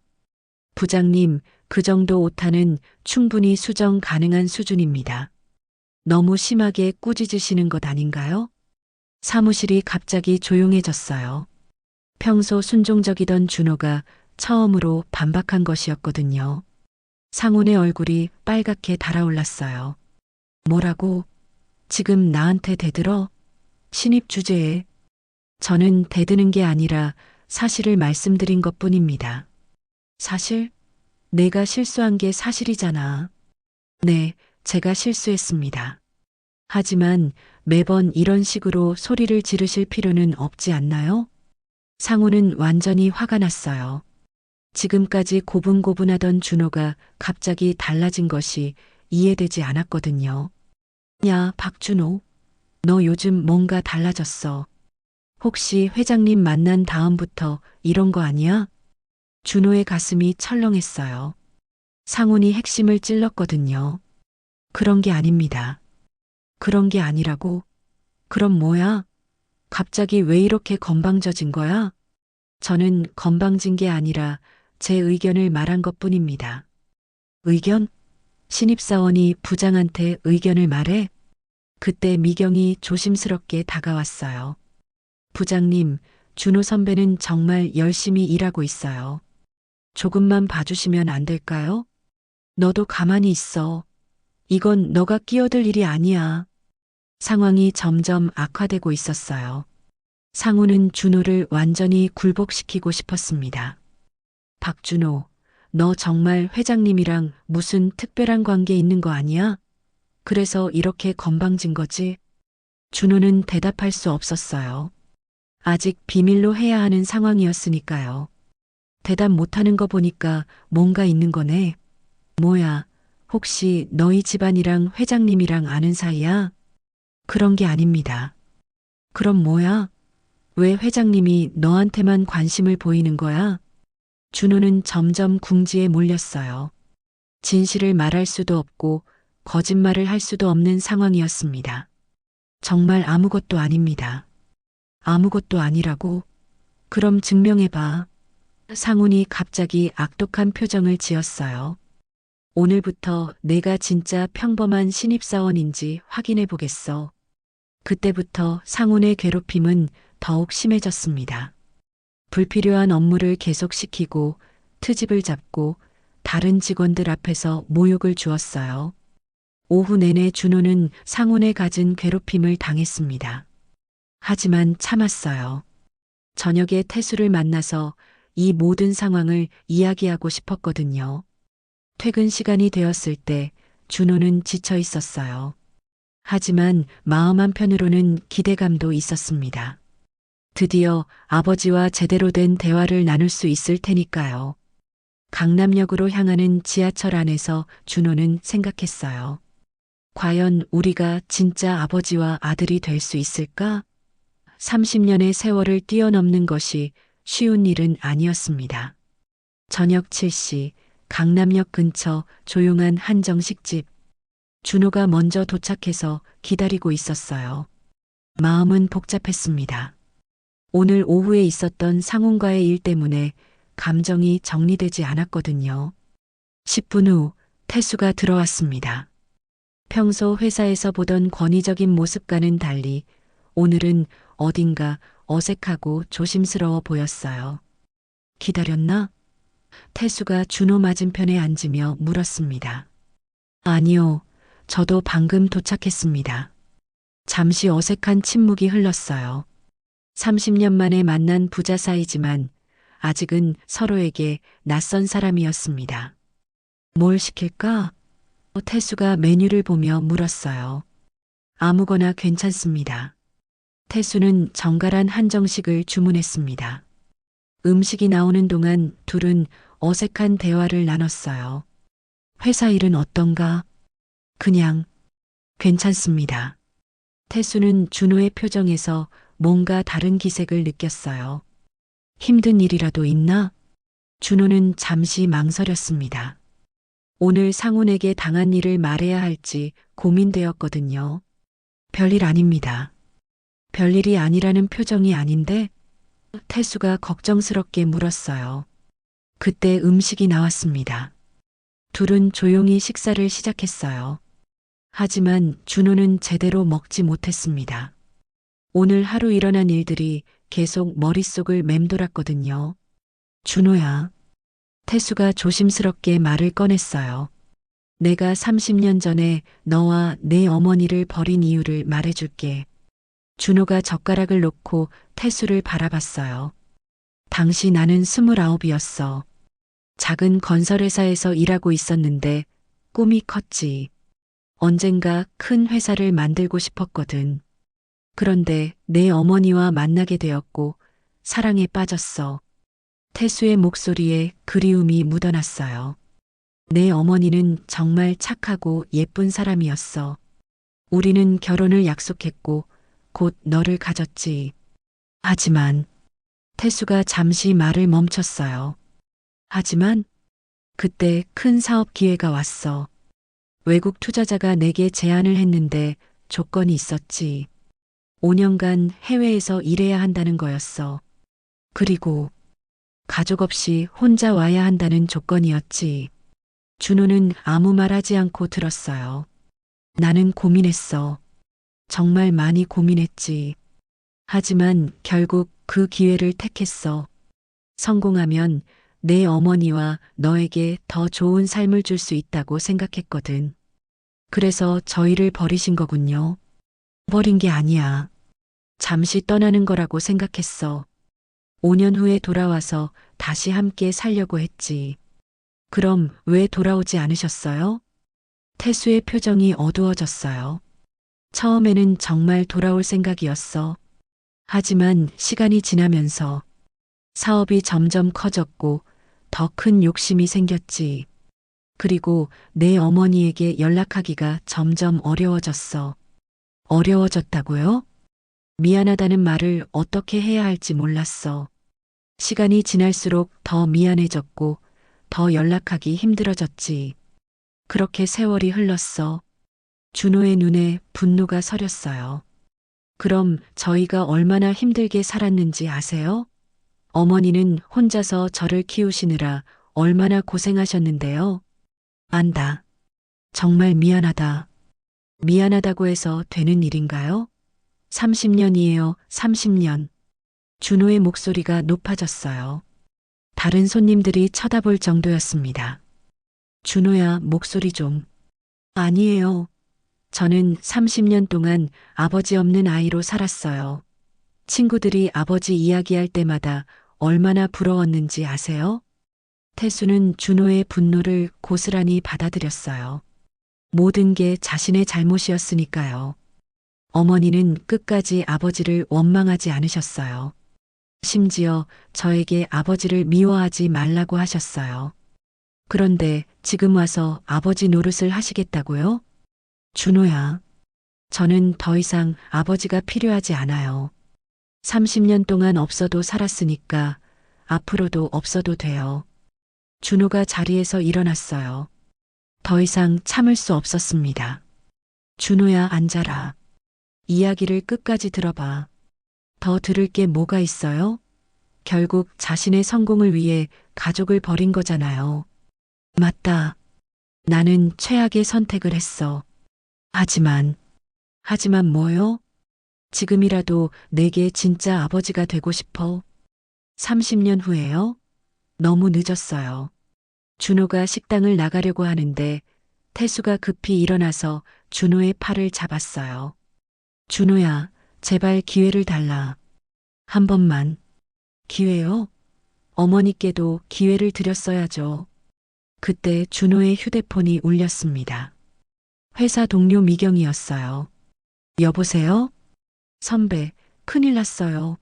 부장님, 그 정도 오타는 충분히 수정 가능한 수준입니다. 너무 심하게 꾸짖으시는 것 아닌가요? 사무실이 갑자기 조용해졌어요. 평소 순종적이던 준호가 처음으로 반박한 것이었거든요. 상훈의 얼굴이 빨갛게 달아올랐어요. 뭐라고? 지금 나한테 대들어? 신입 주제에. 저는 대드는 게 아니라 사실을 말씀드린 것뿐입니다. 사실? 내가 실수한 게 사실이잖아. 네, 제가 실수했습니다. 하지만 매번 이런 식으로 소리를 지르실 필요는 없지 않나요? 상훈은 완전히 화가 났어요. 지금까지 고분고분하던 준호가 갑자기 달라진 것이 이해되지 않았거든요. 야, 박준호. 너 요즘 뭔가 달라졌어. 혹시 회장님 만난 다음부터 이런 거 아니야? 준호의 가슴이 철렁했어요. 상훈이 핵심을 찔렀거든요. 그런 게 아닙니다. 그런 게 아니라고? 그럼 뭐야? 갑자기 왜 이렇게 건방져진 거야? 저는 건방진 게 아니라 제 의견을 말한 것뿐입니다. 의견? 신입사원이 부장한테 의견을 말해? 그때 미경이 조심스럽게 다가왔어요. 부장님, 준호 선배는 정말 열심히 일하고 있어요. 조금만 봐주시면 안 될까요? 너도 가만히 있어. 이건 너가 끼어들 일이 아니야. 상황이 점점 악화되고 있었어요. 상훈은 준호를 완전히 굴복시키고 싶었습니다. 박준호, 너 정말 회장님이랑 무슨 특별한 관계 있는 거 아니야? 그래서 이렇게 건방진 거지? 준호는 대답할 수 없었어요. 아직 비밀로 해야 하는 상황이었으니까요. 대답 못하는 거 보니까 뭔가 있는 거네. 뭐야, 혹시 너희 집안이랑 회장님이랑 아는 사이야? 그런 게 아닙니다. 그럼 뭐야? 왜 회장님이 너한테만 관심을 보이는 거야? 준호는 점점 궁지에 몰렸어요. 진실을 말할 수도 없고 거짓말을 할 수도 없는 상황이었습니다. 정말 아무것도 아닙니다. 아무것도 아니라고? 그럼 증명해봐. 상훈이 갑자기 악독한 표정을 지었어요. 오늘부터 내가 진짜 평범한 신입사원인지 확인해 보겠어. 그때부터 상훈의 괴롭힘은 더욱 심해졌습니다. 불필요한 업무를 계속시키고 트집을 잡고 다른 직원들 앞에서 모욕을 주었어요. 오후 내내 준호는 상훈의 갖은 괴롭힘을 당했습니다. 하지만 참았어요. 저녁에 태수를 만나서 이 모든 상황을 이야기하고 싶었거든요. 퇴근 시간이 되었을 때 준호는 지쳐 있었어요. 하지만 마음 한편으로는 기대감도 있었습니다. 드디어 아버지와 제대로 된 대화를 나눌 수 있을 테니까요. 강남역으로 향하는 지하철 안에서 준호는 생각했어요. 과연 우리가 진짜 아버지와 아들이 될 수 있을까? 30년의 세월을 뛰어넘는 것이 쉬운 일은 아니었습니다. 저녁 7시 강남역 근처 조용한 한정식집. 준호가 먼저 도착해서 기다리고 있었어요. 마음은 복잡했습니다. 오늘 오후에 있었던 상훈과의 일 때문에 감정이 정리되지 않았거든요. 10분 후 태수가 들어왔습니다. 평소 회사에서 보던 권위적인 모습과는 달리 오늘은 어딘가 어색하고 조심스러워 보였어요. 기다렸나? 태수가 준호 맞은편에 앉으며 물었습니다. 아니요, 저도 방금 도착했습니다. 잠시 어색한 침묵이 흘렀어요. 30년 만에 만난 부자 사이지만 아직은 서로에게 낯선 사람이었습니다. 뭘 시킬까? 태수가 메뉴를 보며 물었어요. 아무거나 괜찮습니다. 태수는 정갈한 한정식을 주문했습니다. 음식이 나오는 동안 둘은 어색한 대화를 나눴어요. 회사 일은 어떤가? 그냥 괜찮습니다. 태수는 준호의 표정에서 뭔가 다른 기색을 느꼈어요. 힘든 일이라도 있나? 준호는 잠시 망설였습니다. 오늘 상훈에게 당한 일을 말해야 할지 고민되었거든요. 별일 아닙니다. 별일이 아니라는 표정이 아닌데? 태수가 걱정스럽게 물었어요. 그때 음식이 나왔습니다. 둘은 조용히 식사를 시작했어요. 하지만 준호는 제대로 먹지 못했습니다. 오늘 하루 일어난 일들이 계속 머릿속을 맴돌았거든요. 준호야. 태수가 조심스럽게 말을 꺼냈어요. 내가 30년 전에 너와 내 어머니를 버린 이유를 말해줄게. 준호가 젓가락을 놓고 태수를 바라봤어요. 당시 나는 29이었어. 작은 건설회사에서 일하고 있었는데 꿈이 컸지. 언젠가 큰 회사를 만들고 싶었거든. 그런데 내 어머니와 만나게 되었고 사랑에 빠졌어. 태수의 목소리에 그리움이 묻어났어요. 내 어머니는 정말 착하고 예쁜 사람이었어. 우리는 결혼을 약속했고 곧 너를 가졌지. 하지만 태수가 잠시 말을 멈췄어요. 하지만 그때 큰 사업 기회가 왔어. 외국 투자자가 내게 제안을 했는데 조건이 있었지. 5년간 해외에서 일해야 한다는 거였어. 그리고 가족 없이 혼자 와야 한다는 조건이었지. 준호는 아무 말 하지 않고 들었어요. 나는 고민했어. 정말 많이 고민했지. 하지만 결국 그 기회를 택했어. 성공하면 내 어머니와 너에게 더 좋은 삶을 줄 수 있다고 생각했거든. 그래서 저희를 버리신 거군요. 버린 게 아니야. 잠시 떠나는 거라고 생각했어. 5년 후에 돌아와서 다시 함께 살려고 했지. 그럼 왜 돌아오지 않으셨어요? 태수의 표정이 어두워졌어요. 처음에는 정말 돌아올 생각이었어. 하지만 시간이 지나면서 사업이 점점 커졌고 더 큰 욕심이 생겼지. 그리고 내 어머니에게 연락하기가 점점 어려워졌어. 어려워졌다고요? 미안하다는 말을 어떻게 해야 할지 몰랐어. 시간이 지날수록 더 미안해졌고 더 연락하기 힘들어졌지. 그렇게 세월이 흘렀어. 준호의 눈에 분노가 서렸어요. 그럼 저희가 얼마나 힘들게 살았는지 아세요? 어머니는 혼자서 저를 키우시느라 얼마나 고생하셨는데요. 안다. 정말 미안하다. 미안하다고 해서 되는 일인가요? 30년이에요, 30년. 준호의 목소리가 높아졌어요. 다른 손님들이 쳐다볼 정도였습니다. 준호야, 목소리 좀. 아니에요. 저는 30년 동안 아버지 없는 아이로 살았어요. 친구들이 아버지 이야기할 때마다 얼마나 부러웠는지 아세요? 태수는 준호의 분노를 고스란히 받아들였어요. 모든 게 자신의 잘못이었으니까요. 어머니는 끝까지 아버지를 원망하지 않으셨어요. 심지어 저에게 아버지를 미워하지 말라고 하셨어요. 그런데 지금 와서 아버지 노릇을 하시겠다고요? 준호야, 저는 더 이상 아버지가 필요하지 않아요. 30년 동안 없어도 살았으니까 앞으로도 없어도 돼요. 준호가 자리에서 일어났어요. 더 이상 참을 수 없었습니다. 준호야, 앉아라. 이야기를 끝까지 들어봐. 더 들을 게 뭐가 있어요? 결국 자신의 성공을 위해 가족을 버린 거잖아요. 맞다. 나는 최악의 선택을 했어. 하지만 뭐요? 지금이라도 내게 진짜 아버지가 되고 싶어. 30년 후에요? 너무 늦었어요. 준호가 식당을 나가려고 하는데 태수가 급히 일어나서 준호의 팔을 잡았어요. 준호야, 제발 기회를 달라. 한 번만. 기회요? 어머니께도 기회를 드렸어야죠. 그때 준호의 휴대폰이 울렸습니다. 회사 동료 미경이었어요. 여보세요? 선배, 큰일 났어요.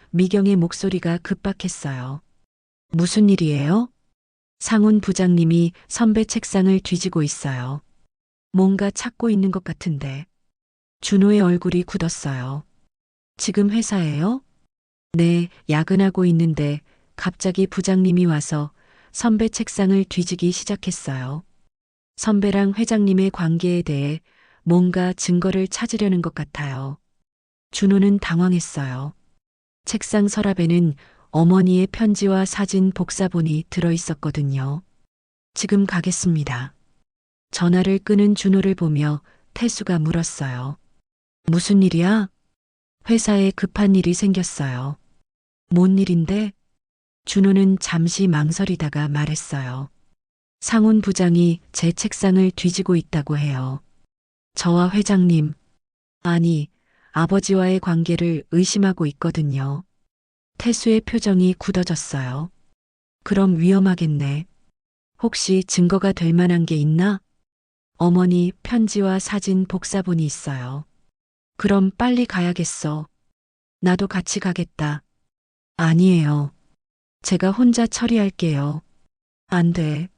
미경의 목소리가 급박했어요. 무슨 일이에요? 상훈 부장님이 선배 책상을 뒤지고 있어요. 뭔가 찾고 있는 것 같은데. 준호의 얼굴이 굳었어요. 지금 회사에요? 네, 야근하고 있는데 갑자기 부장님이 와서 선배 책상을 뒤지기 시작했어요. 선배랑 회장님의 관계에 대해 뭔가 증거를 찾으려는 것 같아요. 준호는 당황했어요. 책상 서랍에는 어머니의 편지와 사진 복사본이 들어 있었거든요. 지금 가겠습니다. 전화를 끄는 준호를 보며 태수가 물었어요. 무슨 일이야? 회사에 급한 일이 생겼어요. 뭔 일인데? 준호는 잠시 망설이다가 말했어요. 상훈 부장이 제 책상을 뒤지고 있다고 해요. 저와 회장님, 아니, 아버지와의 관계를 의심하고 있거든요. 태수의 표정이 굳어졌어요. 그럼 위험하겠네. 혹시 증거가 될 만한 게 있나? 어머니 편지와 사진 복사본이 있어요. 그럼 빨리 가야겠어. 나도 같이 가겠다. 아니에요. 제가 혼자 처리할게요. 안 돼.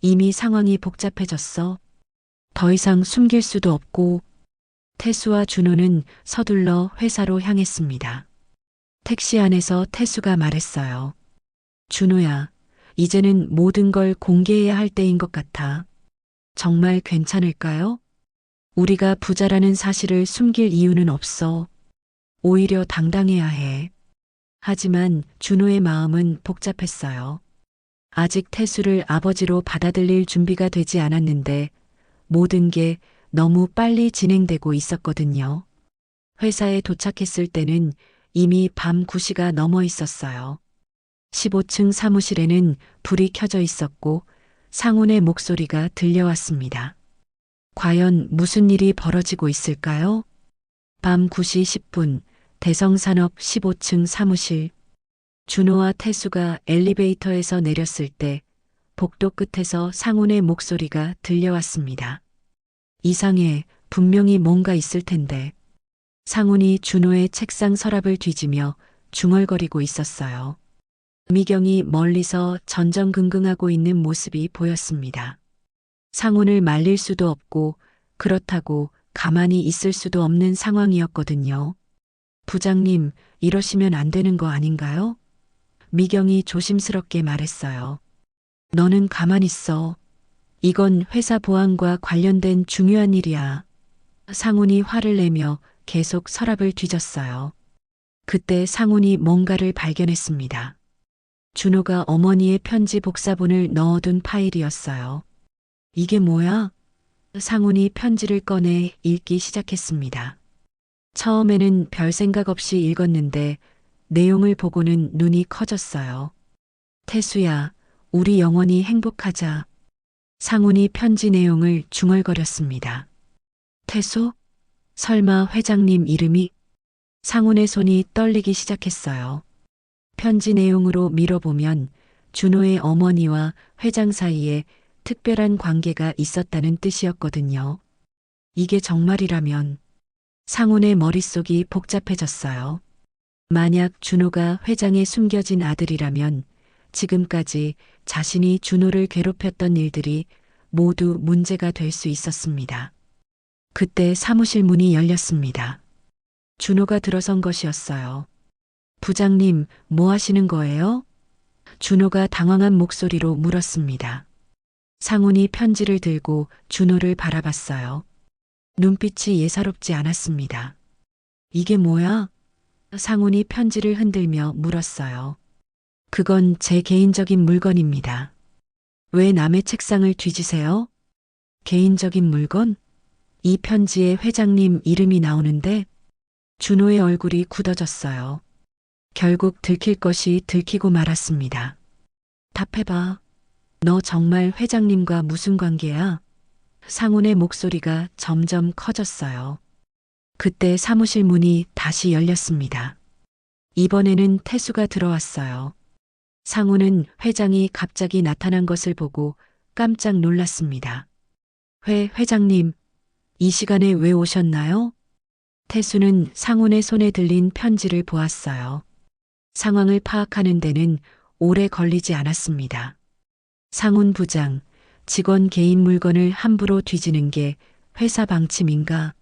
이미 상황이 복잡해졌어. 더 이상 숨길 수도 없고. 태수와 준호는 서둘러 회사로 향했습니다. 택시 안에서 태수가 말했어요. 준호야, 이제는 모든 걸 공개해야 할 때인 것 같아. 정말 괜찮을까요? 우리가 부자라는 사실을 숨길 이유는 없어. 오히려 당당해야 해. 하지만 준호의 마음은 복잡했어요. 아직 태수를 아버지로 받아들일 준비가 되지 않았는데 모든 게 너무 빨리 진행되고 있었거든요. 회사에 도착했을 때는 이미 밤 9시가 넘어 있었어요. 15층 사무실에는 불이 켜져 있었고 상훈의 목소리가 들려왔습니다. 과연 무슨 일이 벌어지고 있을까요? 밤 9시 10분 대성산업 15층 사무실. 준호와 태수가 엘리베이터에서 내렸을 때 복도 끝에서 상훈의 목소리가 들려왔습니다. 이상해, 분명히 뭔가 있을 텐데. 상훈이 준호의 책상 서랍을 뒤지며 중얼거리고 있었어요. 미경이 멀리서 전전긍긍하고 있는 모습이 보였습니다. 상훈을 말릴 수도 없고 그렇다고 가만히 있을 수도 없는 상황이었거든요. 부장님, 이러시면 안 되는 거 아닌가요? 미경이 조심스럽게 말했어요. 너는 가만히 있어. 이건 회사 보안과 관련된 중요한 일이야. 상훈이 화를 내며 계속 서랍을 뒤졌어요. 그때 상훈이 뭔가를 발견했습니다. 준호가 어머니의 편지 복사본을 넣어둔 파일이었어요. 이게 뭐야? 상훈이 편지를 꺼내 읽기 시작했습니다. 처음에는 별 생각 없이 읽었는데 내용을 보고는 눈이 커졌어요. 태수야, 우리 영원히 행복하자. 상훈이 편지 내용을 중얼거렸습니다. 태수? 설마 회장님 이름이? 상훈의 손이 떨리기 시작했어요. 편지 내용으로 미뤄보면 준호의 어머니와 회장 사이에 특별한 관계가 있었다는 뜻이었거든요. 이게 정말이라면 상훈의 머릿속이 복잡해졌어요. 만약 준호가 회장의 숨겨진 아들이라면 지금까지 자신이 준호를 괴롭혔던 일들이 모두 문제가 될 수 있었습니다. 그때 사무실 문이 열렸습니다. 준호가 들어선 것이었어요. 부장님, 뭐 하시는 거예요? 준호가 당황한 목소리로 물었습니다. 상훈이 편지를 들고 준호를 바라봤어요. 눈빛이 예사롭지 않았습니다. 이게 뭐야? 상훈이 편지를 흔들며 물었어요. 그건 제 개인적인 물건입니다. 왜 남의 책상을 뒤지세요? 개인적인 물건? 이 편지에 회장님 이름이 나오는데 준호의 얼굴이 굳어졌어요. 결국 들킬 것이 들키고 말았습니다. 답해봐. 너 정말 회장님과 무슨 관계야? 상훈의 목소리가 점점 커졌어요. 그때 사무실 문이 다시 열렸습니다. 이번에는 태수가 들어왔어요. 상훈은 회장이 갑자기 나타난 것을 보고 깜짝 놀랐습니다. 회장님, 이 시간에 왜 오셨나요? 태수는 상훈의 손에 들린 편지를 보았어요. 상황을 파악하는 데는 오래 걸리지 않았습니다. 상훈 부장, 직원 개인 물건을 함부로 뒤지는 게 회사 방침인가?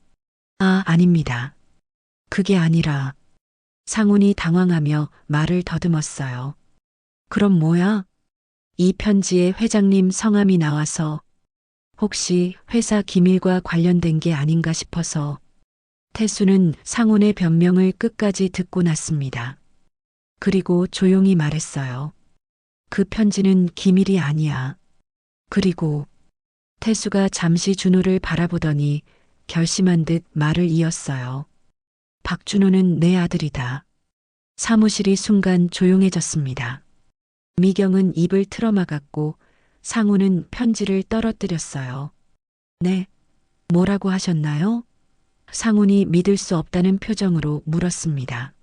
아닙니다. 그게 아니라 상훈이 당황하며 말을 더듬었어요. 그럼 뭐야? 이 편지에 회장님 성함이 나와서 혹시 회사 기밀과 관련된 게 아닌가 싶어서. 태수는 상훈의 변명을 끝까지 듣고 났습니다. 그리고 조용히 말했어요. 그 편지는 기밀이 아니야. 그리고 태수가 잠시 준호를 바라보더니 결심한 듯 말을 이었어요. 박준호는 내 아들이다. 사무실이 순간 조용해졌습니다. 미경은 입을 틀어막았고 상훈은 편지를 떨어뜨렸어요. 네, 뭐라고 하셨나요? 상훈이 믿을 수 없다는 표정으로 물었습니다.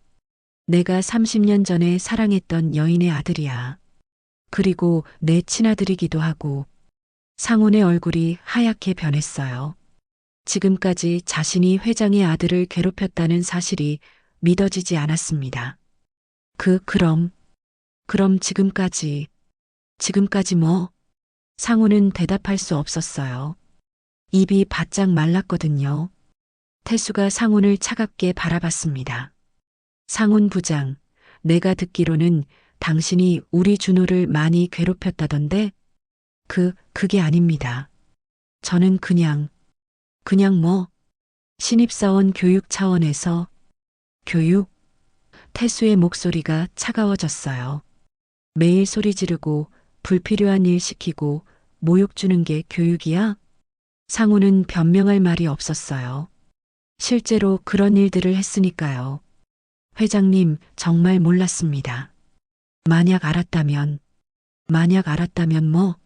내가 30년 전에 사랑했던 여인의 아들이야. 그리고 내 친아들이기도 하고. 상훈의 얼굴이 하얗게 변했어요. 지금까지 자신이 회장의 아들을 괴롭혔다는 사실이 믿어지지 않았습니다. 그럼 지금까지 뭐? 상훈은 대답할 수 없었어요. 입이 바짝 말랐거든요. 태수가 상훈을 차갑게 바라봤습니다. 상훈 부장, 내가 듣기로는 당신이 우리 준호를 많이 괴롭혔다던데? 그게 아닙니다. 저는 그냥 뭐, 신입사원 교육 차원에서. 교육? 태수의 목소리가 차가워졌어요. 매일 소리 지르고 불필요한 일 시키고 모욕 주는 게 교육이야? 상훈은 변명할 말이 없었어요. 실제로 그런 일들을 했으니까요. 회장님, 정말 몰랐습니다. 만약 알았다면 뭐?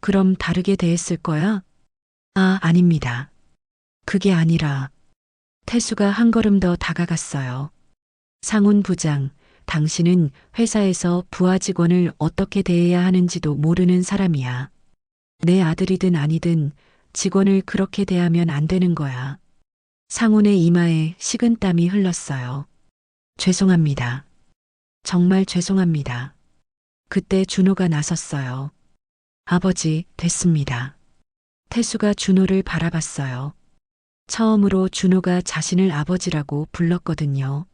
그럼 다르게 대했을 거야? 아닙니다. 그게 아니라. 태수가 한 걸음 더 다가갔어요. 상훈 부장, 당신은 회사에서 부하 직원을 어떻게 대해야 하는지도 모르는 사람이야. 내 아들이든 아니든 직원을 그렇게 대하면 안 되는 거야. 상훈의 이마에 식은땀이 흘렀어요. 죄송합니다. 정말 죄송합니다. 그때 준호가 나섰어요. 아버지, 됐습니다. 태수가 준호를 바라봤어요. 처음으로 준호가 자신을 아버지라고 불렀거든요.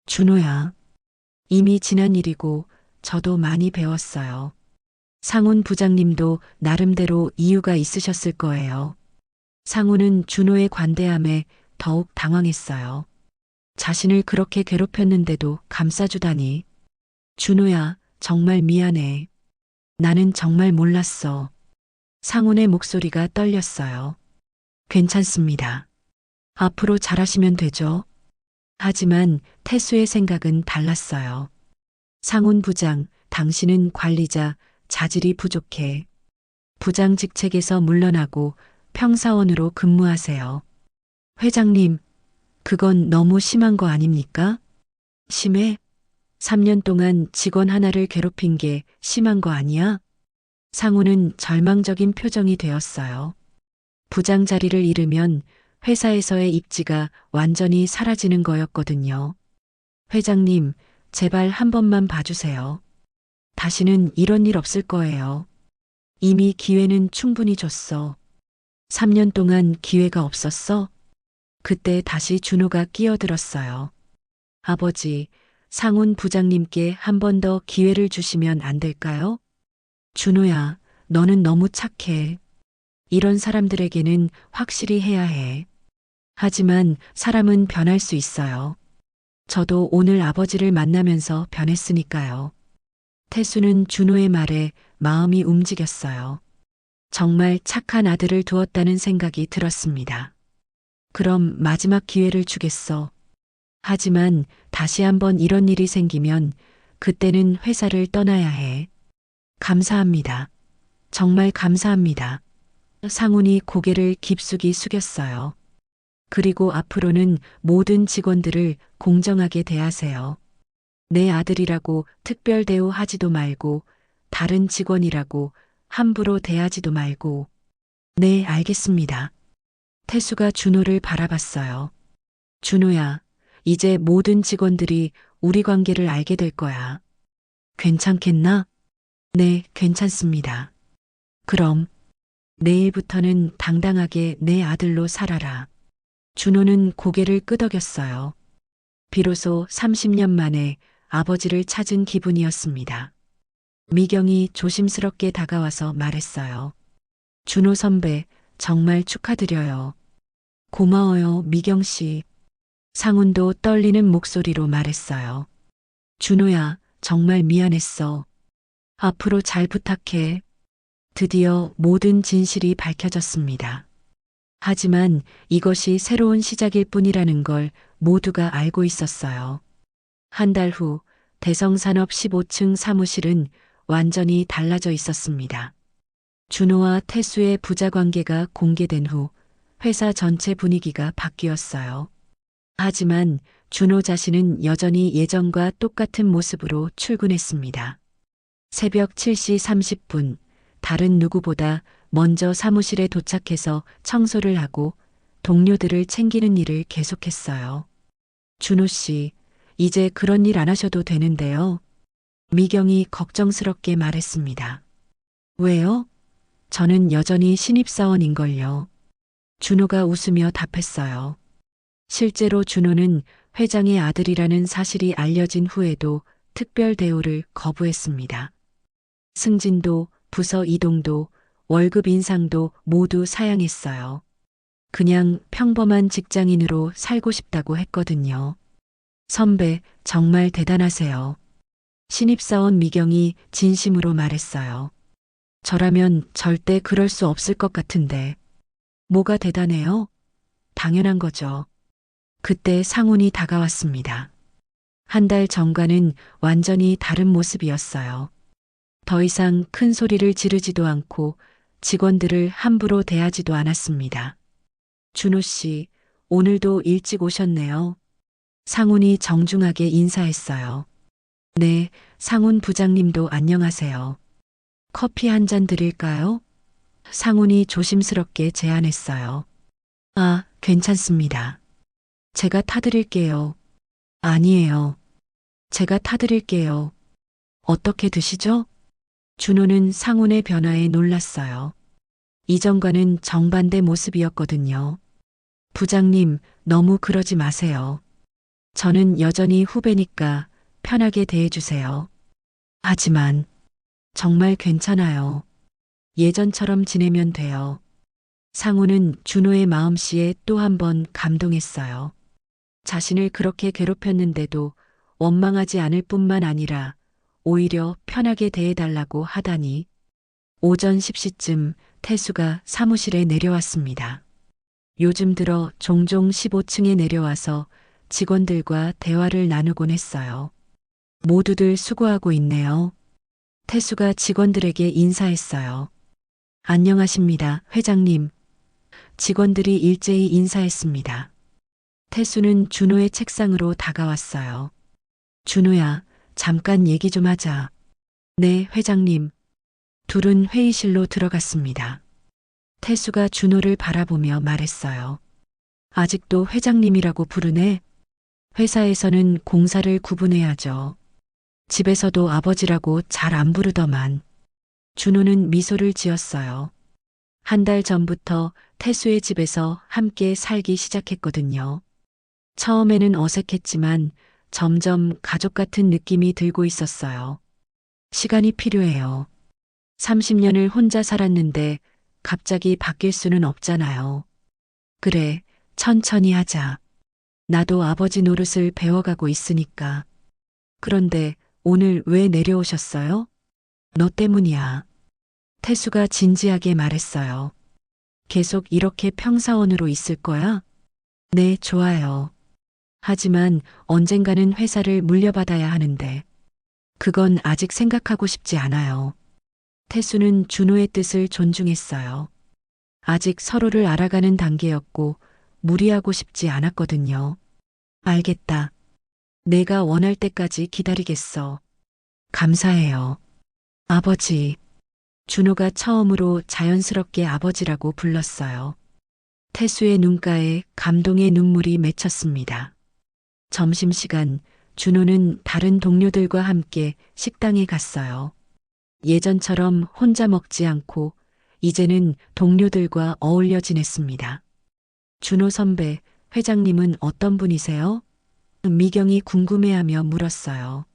준호야. 이미 지난 일이고 저도 많이 배웠어요. 상훈 부장님도 나름대로 이유가 있으셨을 거예요. 상훈은 준호의 관대함에 더욱 당황했어요. 자신을 그렇게 괴롭혔는데도 감싸주다니. 준호야, 정말 미안해. 나는 정말 몰랐어. 상훈의 목소리가 떨렸어요. 괜찮습니다. 앞으로 잘하시면 되죠. 하지만 태수의 생각은 달랐어요. 상훈 부장, 당신은 관리자, 자질이 부족해. 부장 직책에서 물러나고 평사원으로 근무하세요. 회장님, 그건 너무 심한 거 아닙니까? 심해? 3년 동안 직원 하나를 괴롭힌 게 심한 거 아니야? 상우는 절망적인 표정이 되었어요. 부장 자리를 잃으면 회사에서의 입지가 완전히 사라지는 거였거든요. 회장님, 제발 한 번만 봐주세요. 다시는 이런 일 없을 거예요. 이미 기회는 충분히 줬어. 3년 동안 기회가 없었어? 그때 다시 준호가 끼어들었어요. 아버지, 상훈 부장님께 한 번 더 기회를 주시면 안 될까요? 준호야, 너는 너무 착해. 이런 사람들에게는 확실히 해야 해. 하지만 사람은 변할 수 있어요. 저도 오늘 아버지를 만나면서 변했으니까요. 태수는 준호의 말에 마음이 움직였어요. 정말 착한 아들을 두었다는 생각이 들었습니다. 그럼 마지막 기회를 주겠어. 하지만 다시 한번 이런 일이 생기면 그때는 회사를 떠나야 해. 감사합니다. 정말 감사합니다. 상훈이 고개를 깊숙이 숙였어요. 그리고 앞으로는 모든 직원들을 공정하게 대하세요. 내 아들이라고 특별 대우하지도 말고 다른 직원이라고 함부로 대하지도 말고. 네, 알겠습니다. 태수가 준호를 바라봤어요. 준호야, 이제 모든 직원들이 우리 관계를 알게 될 거야. 괜찮겠나? 네, 괜찮습니다. 그럼 내일부터는 당당하게 내 아들로 살아라. 준호는 고개를 끄덕였어요. 비로소 30년 만에 아버지를 찾은 기분이었습니다. 미경이 조심스럽게 다가와서 말했어요. 준호 선배, 정말 축하드려요. 고마워요, 미경 씨. 상훈도 떨리는 목소리로 말했어요. 준호야, 정말 미안했어. 앞으로 잘 부탁해. 드디어 모든 진실이 밝혀졌습니다. 하지만 이것이 새로운 시작일 뿐이라는 걸 모두가 알고 있었어요. 한 달 후 대성산업 15층 사무실은 완전히 달라져 있었습니다. 준호와 태수의 부자 관계가 공개된 후 회사 전체 분위기가 바뀌었어요. 하지만 준호 자신은 여전히 예전과 똑같은 모습으로 출근했습니다. 새벽 7시 30분, 다른 누구보다 먼저 사무실에 도착해서 청소를 하고 동료들을 챙기는 일을 계속했어요. 준호 씨, 이제 그런 일 안 하셔도 되는데요. 미경이 걱정스럽게 말했습니다. 왜요? 저는 여전히 신입사원인걸요. 준호가 웃으며 답했어요. 실제로 준호는 회장의 아들이라는 사실이 알려진 후에도 특별 대우를 거부했습니다. 승진도, 부서 이동도, 월급 인상도 모두 사양했어요. 그냥 평범한 직장인으로 살고 싶다고 했거든요. 선배, 정말 대단하세요. 신입사원 미경이 진심으로 말했어요. 저라면 절대 그럴 수 없을 것 같은데. 뭐가 대단해요? 당연한 거죠. 그때 상훈이 다가왔습니다. 한 달 전과는 완전히 다른 모습이었어요. 더 이상 큰 소리를 지르지도 않고 직원들을 함부로 대하지도 않았습니다. 준호 씨, 오늘도 일찍 오셨네요. 상훈이 정중하게 인사했어요. 네, 상훈 부장님도 안녕하세요. 커피 한 잔 드릴까요? 상훈이 조심스럽게 제안했어요. 아, 괜찮습니다. 제가 타드릴게요. 아니에요. 제가 타드릴게요. 어떻게 드시죠? 준호는 상훈의 변화에 놀랐어요. 이전과는 정반대 모습이었거든요. 부장님, 너무 그러지 마세요. 저는 여전히 후배니까 편하게 대해주세요. 하지만 정말 괜찮아요. 예전처럼 지내면 돼요. 상훈은 준호의 마음씨에 또 한 번 감동했어요. 자신을 그렇게 괴롭혔는데도 원망하지 않을 뿐만 아니라 오히려 편하게 대해달라고 하다니. 오전 10시쯤 태수가 사무실에 내려왔습니다. 요즘 들어 종종 15층에 내려와서 직원들과 대화를 나누곤 했어요. 모두들 수고하고 있네요. 태수가 직원들에게 인사했어요. 안녕하십니다, 회장님. 직원들이 일제히 인사했습니다. 태수는 준호의 책상으로 다가왔어요. 준호야, 잠깐 얘기 좀 하자. 네, 회장님. 둘은 회의실로 들어갔습니다. 태수가 준호를 바라보며 말했어요. 아직도 회장님이라고 부르네? 회사에서는 공사를 구분해야죠. 집에서도 아버지라고 잘 안 부르더만. 준호는 미소를 지었어요. 한 달 전부터 태수의 집에서 함께 살기 시작했거든요. 처음에는 어색했지만 점점 가족 같은 느낌이 들고 있었어요. 시간이 필요해요. 30년을 혼자 살았는데 갑자기 바뀔 수는 없잖아요. 그래, 천천히 하자. 나도 아버지 노릇을 배워가고 있으니까. 그런데 오늘 왜 내려오셨어요? 너 때문이야. 태수가 진지하게 말했어요. 계속 이렇게 평사원으로 있을 거야? 네, 좋아요. 하지만 언젠가는 회사를 물려받아야 하는데, 그건 아직 생각하고 싶지 않아요. 태수는 준호의 뜻을 존중했어요. 아직 서로를 알아가는 단계였고, 무리하고 싶지 않았거든요. 알겠다. 내가 원할 때까지 기다리겠어. 감사해요. 아버지. 준호가 처음으로 자연스럽게 아버지라고 불렀어요. 태수의 눈가에 감동의 눈물이 맺혔습니다. 점심시간, 준호는 다른 동료들과 함께 식당에 갔어요. 예전처럼 혼자 먹지 않고 이제는 동료들과 어울려 지냈습니다. 준호 선배, 회장님은 어떤 분이세요? 미경이 궁금해하며 물었어요.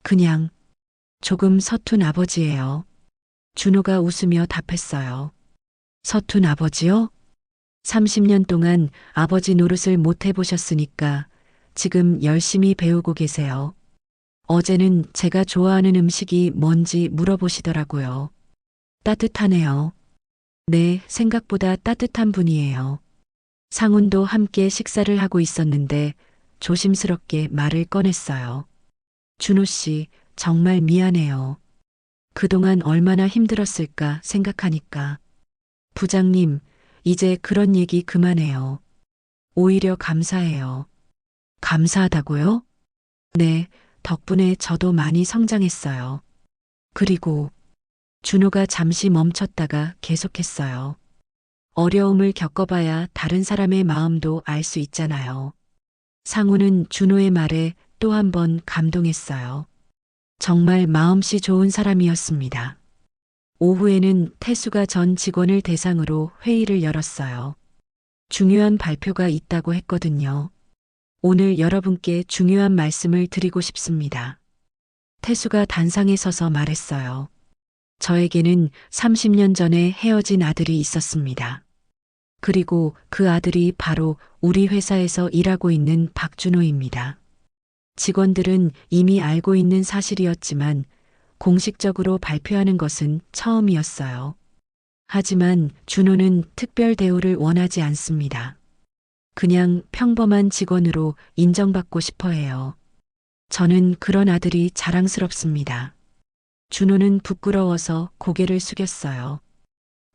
그냥 조금 서툰 아버지예요. 준호가 웃으며 답했어요. 서툰 아버지요? 30년 동안 아버지 노릇을 못 해보셨으니까 지금 열심히 배우고 계세요. 어제는 제가 좋아하는 음식이 뭔지 물어보시더라고요. 따뜻하네요. 네, 생각보다 따뜻한 분이에요. 상훈도 함께 식사를 하고 있었는데 조심스럽게 말을 꺼냈어요. 준호 씨, 정말 미안해요. 그동안 얼마나 힘들었을까 생각하니까. 부장님, 이제 그런 얘기 그만해요. 오히려 감사해요. 감사하다고요? 네, 덕분에 저도 많이 성장했어요. 그리고 준호가 잠시 멈췄다가 계속했어요. 어려움을 겪어봐야 다른 사람의 마음도 알 수 있잖아요. 상우는 준호의 말에 또 한 번 감동했어요. 정말 마음씨 좋은 사람이었습니다. 오후에는 태수가 전 직원을 대상으로 회의를 열었어요. 중요한 발표가 있다고 했거든요. 오늘 여러분께 중요한 말씀을 드리고 싶습니다. 태수가 단상에 서서 말했어요. 저에게는 30년 전에 헤어진 아들이 있었습니다. 그리고 그 아들이 바로 우리 회사에서 일하고 있는 박준호입니다. 직원들은 이미 알고 있는 사실이었지만 공식적으로 발표하는 것은 처음이었어요. 하지만 준호는 특별 대우를 원하지 않습니다. 그냥 평범한 직원으로 인정받고 싶어 해요. 저는 그런 아들이 자랑스럽습니다. 준호는 부끄러워서 고개를 숙였어요.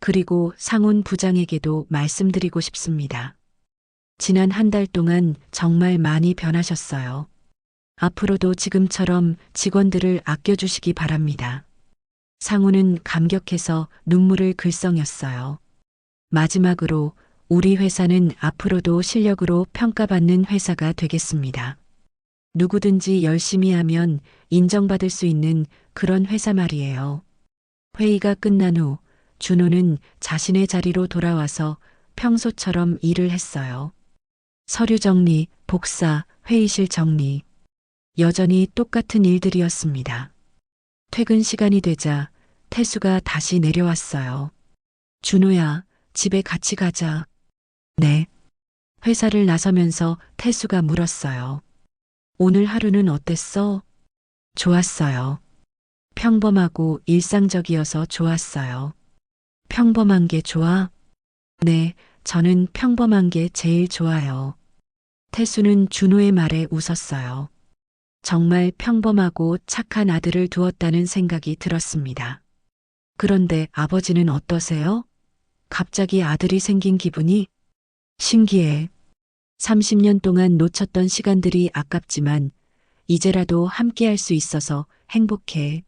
그리고 상훈 부장에게도 말씀드리고 싶습니다. 지난 한 달 동안 정말 많이 변하셨어요. 앞으로도 지금처럼 직원들을 아껴주시기 바랍니다. 상훈은 감격해서 눈물을 글썽였어요. 마지막으로 우리 회사는 앞으로도 실력으로 평가받는 회사가 되겠습니다. 누구든지 열심히 하면 인정받을 수 있는 그런 회사 말이에요. 회의가 끝난 후 준호는 자신의 자리로 돌아와서 평소처럼 일을 했어요. 서류 정리, 복사, 회의실 정리. 여전히 똑같은 일들이었습니다. 퇴근 시간이 되자 태수가 다시 내려왔어요. 준호야, 집에 같이 가자. 네. 회사를 나서면서 태수가 물었어요. 오늘 하루는 어땠어? 좋았어요. 평범하고 일상적이어서 좋았어요. 평범한 게 좋아? 네, 저는 평범한 게 제일 좋아요. 태수는 준호의 말에 웃었어요. 정말 평범하고 착한 아들을 두었다는 생각이 들었습니다. 그런데 아버지는 어떠세요? 갑자기 아들이 생긴 기분이? 신기해. 30년 동안 놓쳤던 시간들이 아깝지만 이제라도 함께 할 수 있어서 행복해.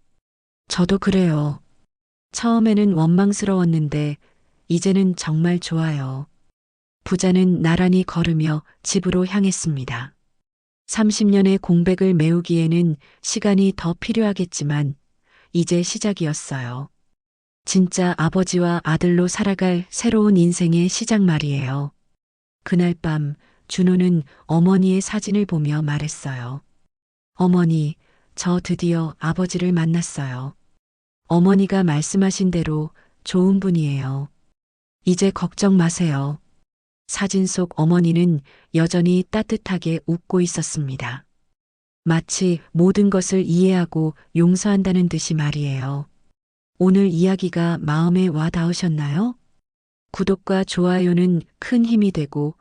저도 그래요. 처음에는 원망스러웠는데 이제는 정말 좋아요. 부자는 나란히 걸으며 집으로 향했습니다. 30년의 공백을 메우기에는 시간이 더 필요하겠지만 이제 시작이었어요. 진짜 아버지와 아들로 살아갈 새로운 인생의 시작 말이에요. 그날 밤 준호는 어머니의 사진을 보며 말했어요. 어머니, 저 드디어 아버지를 만났어요. 어머니가 말씀하신 대로 좋은 분이에요. 이제 걱정 마세요. 사진 속 어머니는 여전히 따뜻하게 웃고 있었습니다. 마치 모든 것을 이해하고 용서한다는 듯이 말이에요. 오늘 이야기가 마음에 와 닿으셨나요? 구독과 좋아요는 큰 힘이 되고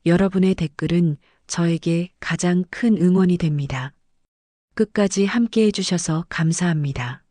여러분의 댓글은 저에게 가장 큰 응원이 됩니다. 끝까지 함께 해주셔서 감사합니다.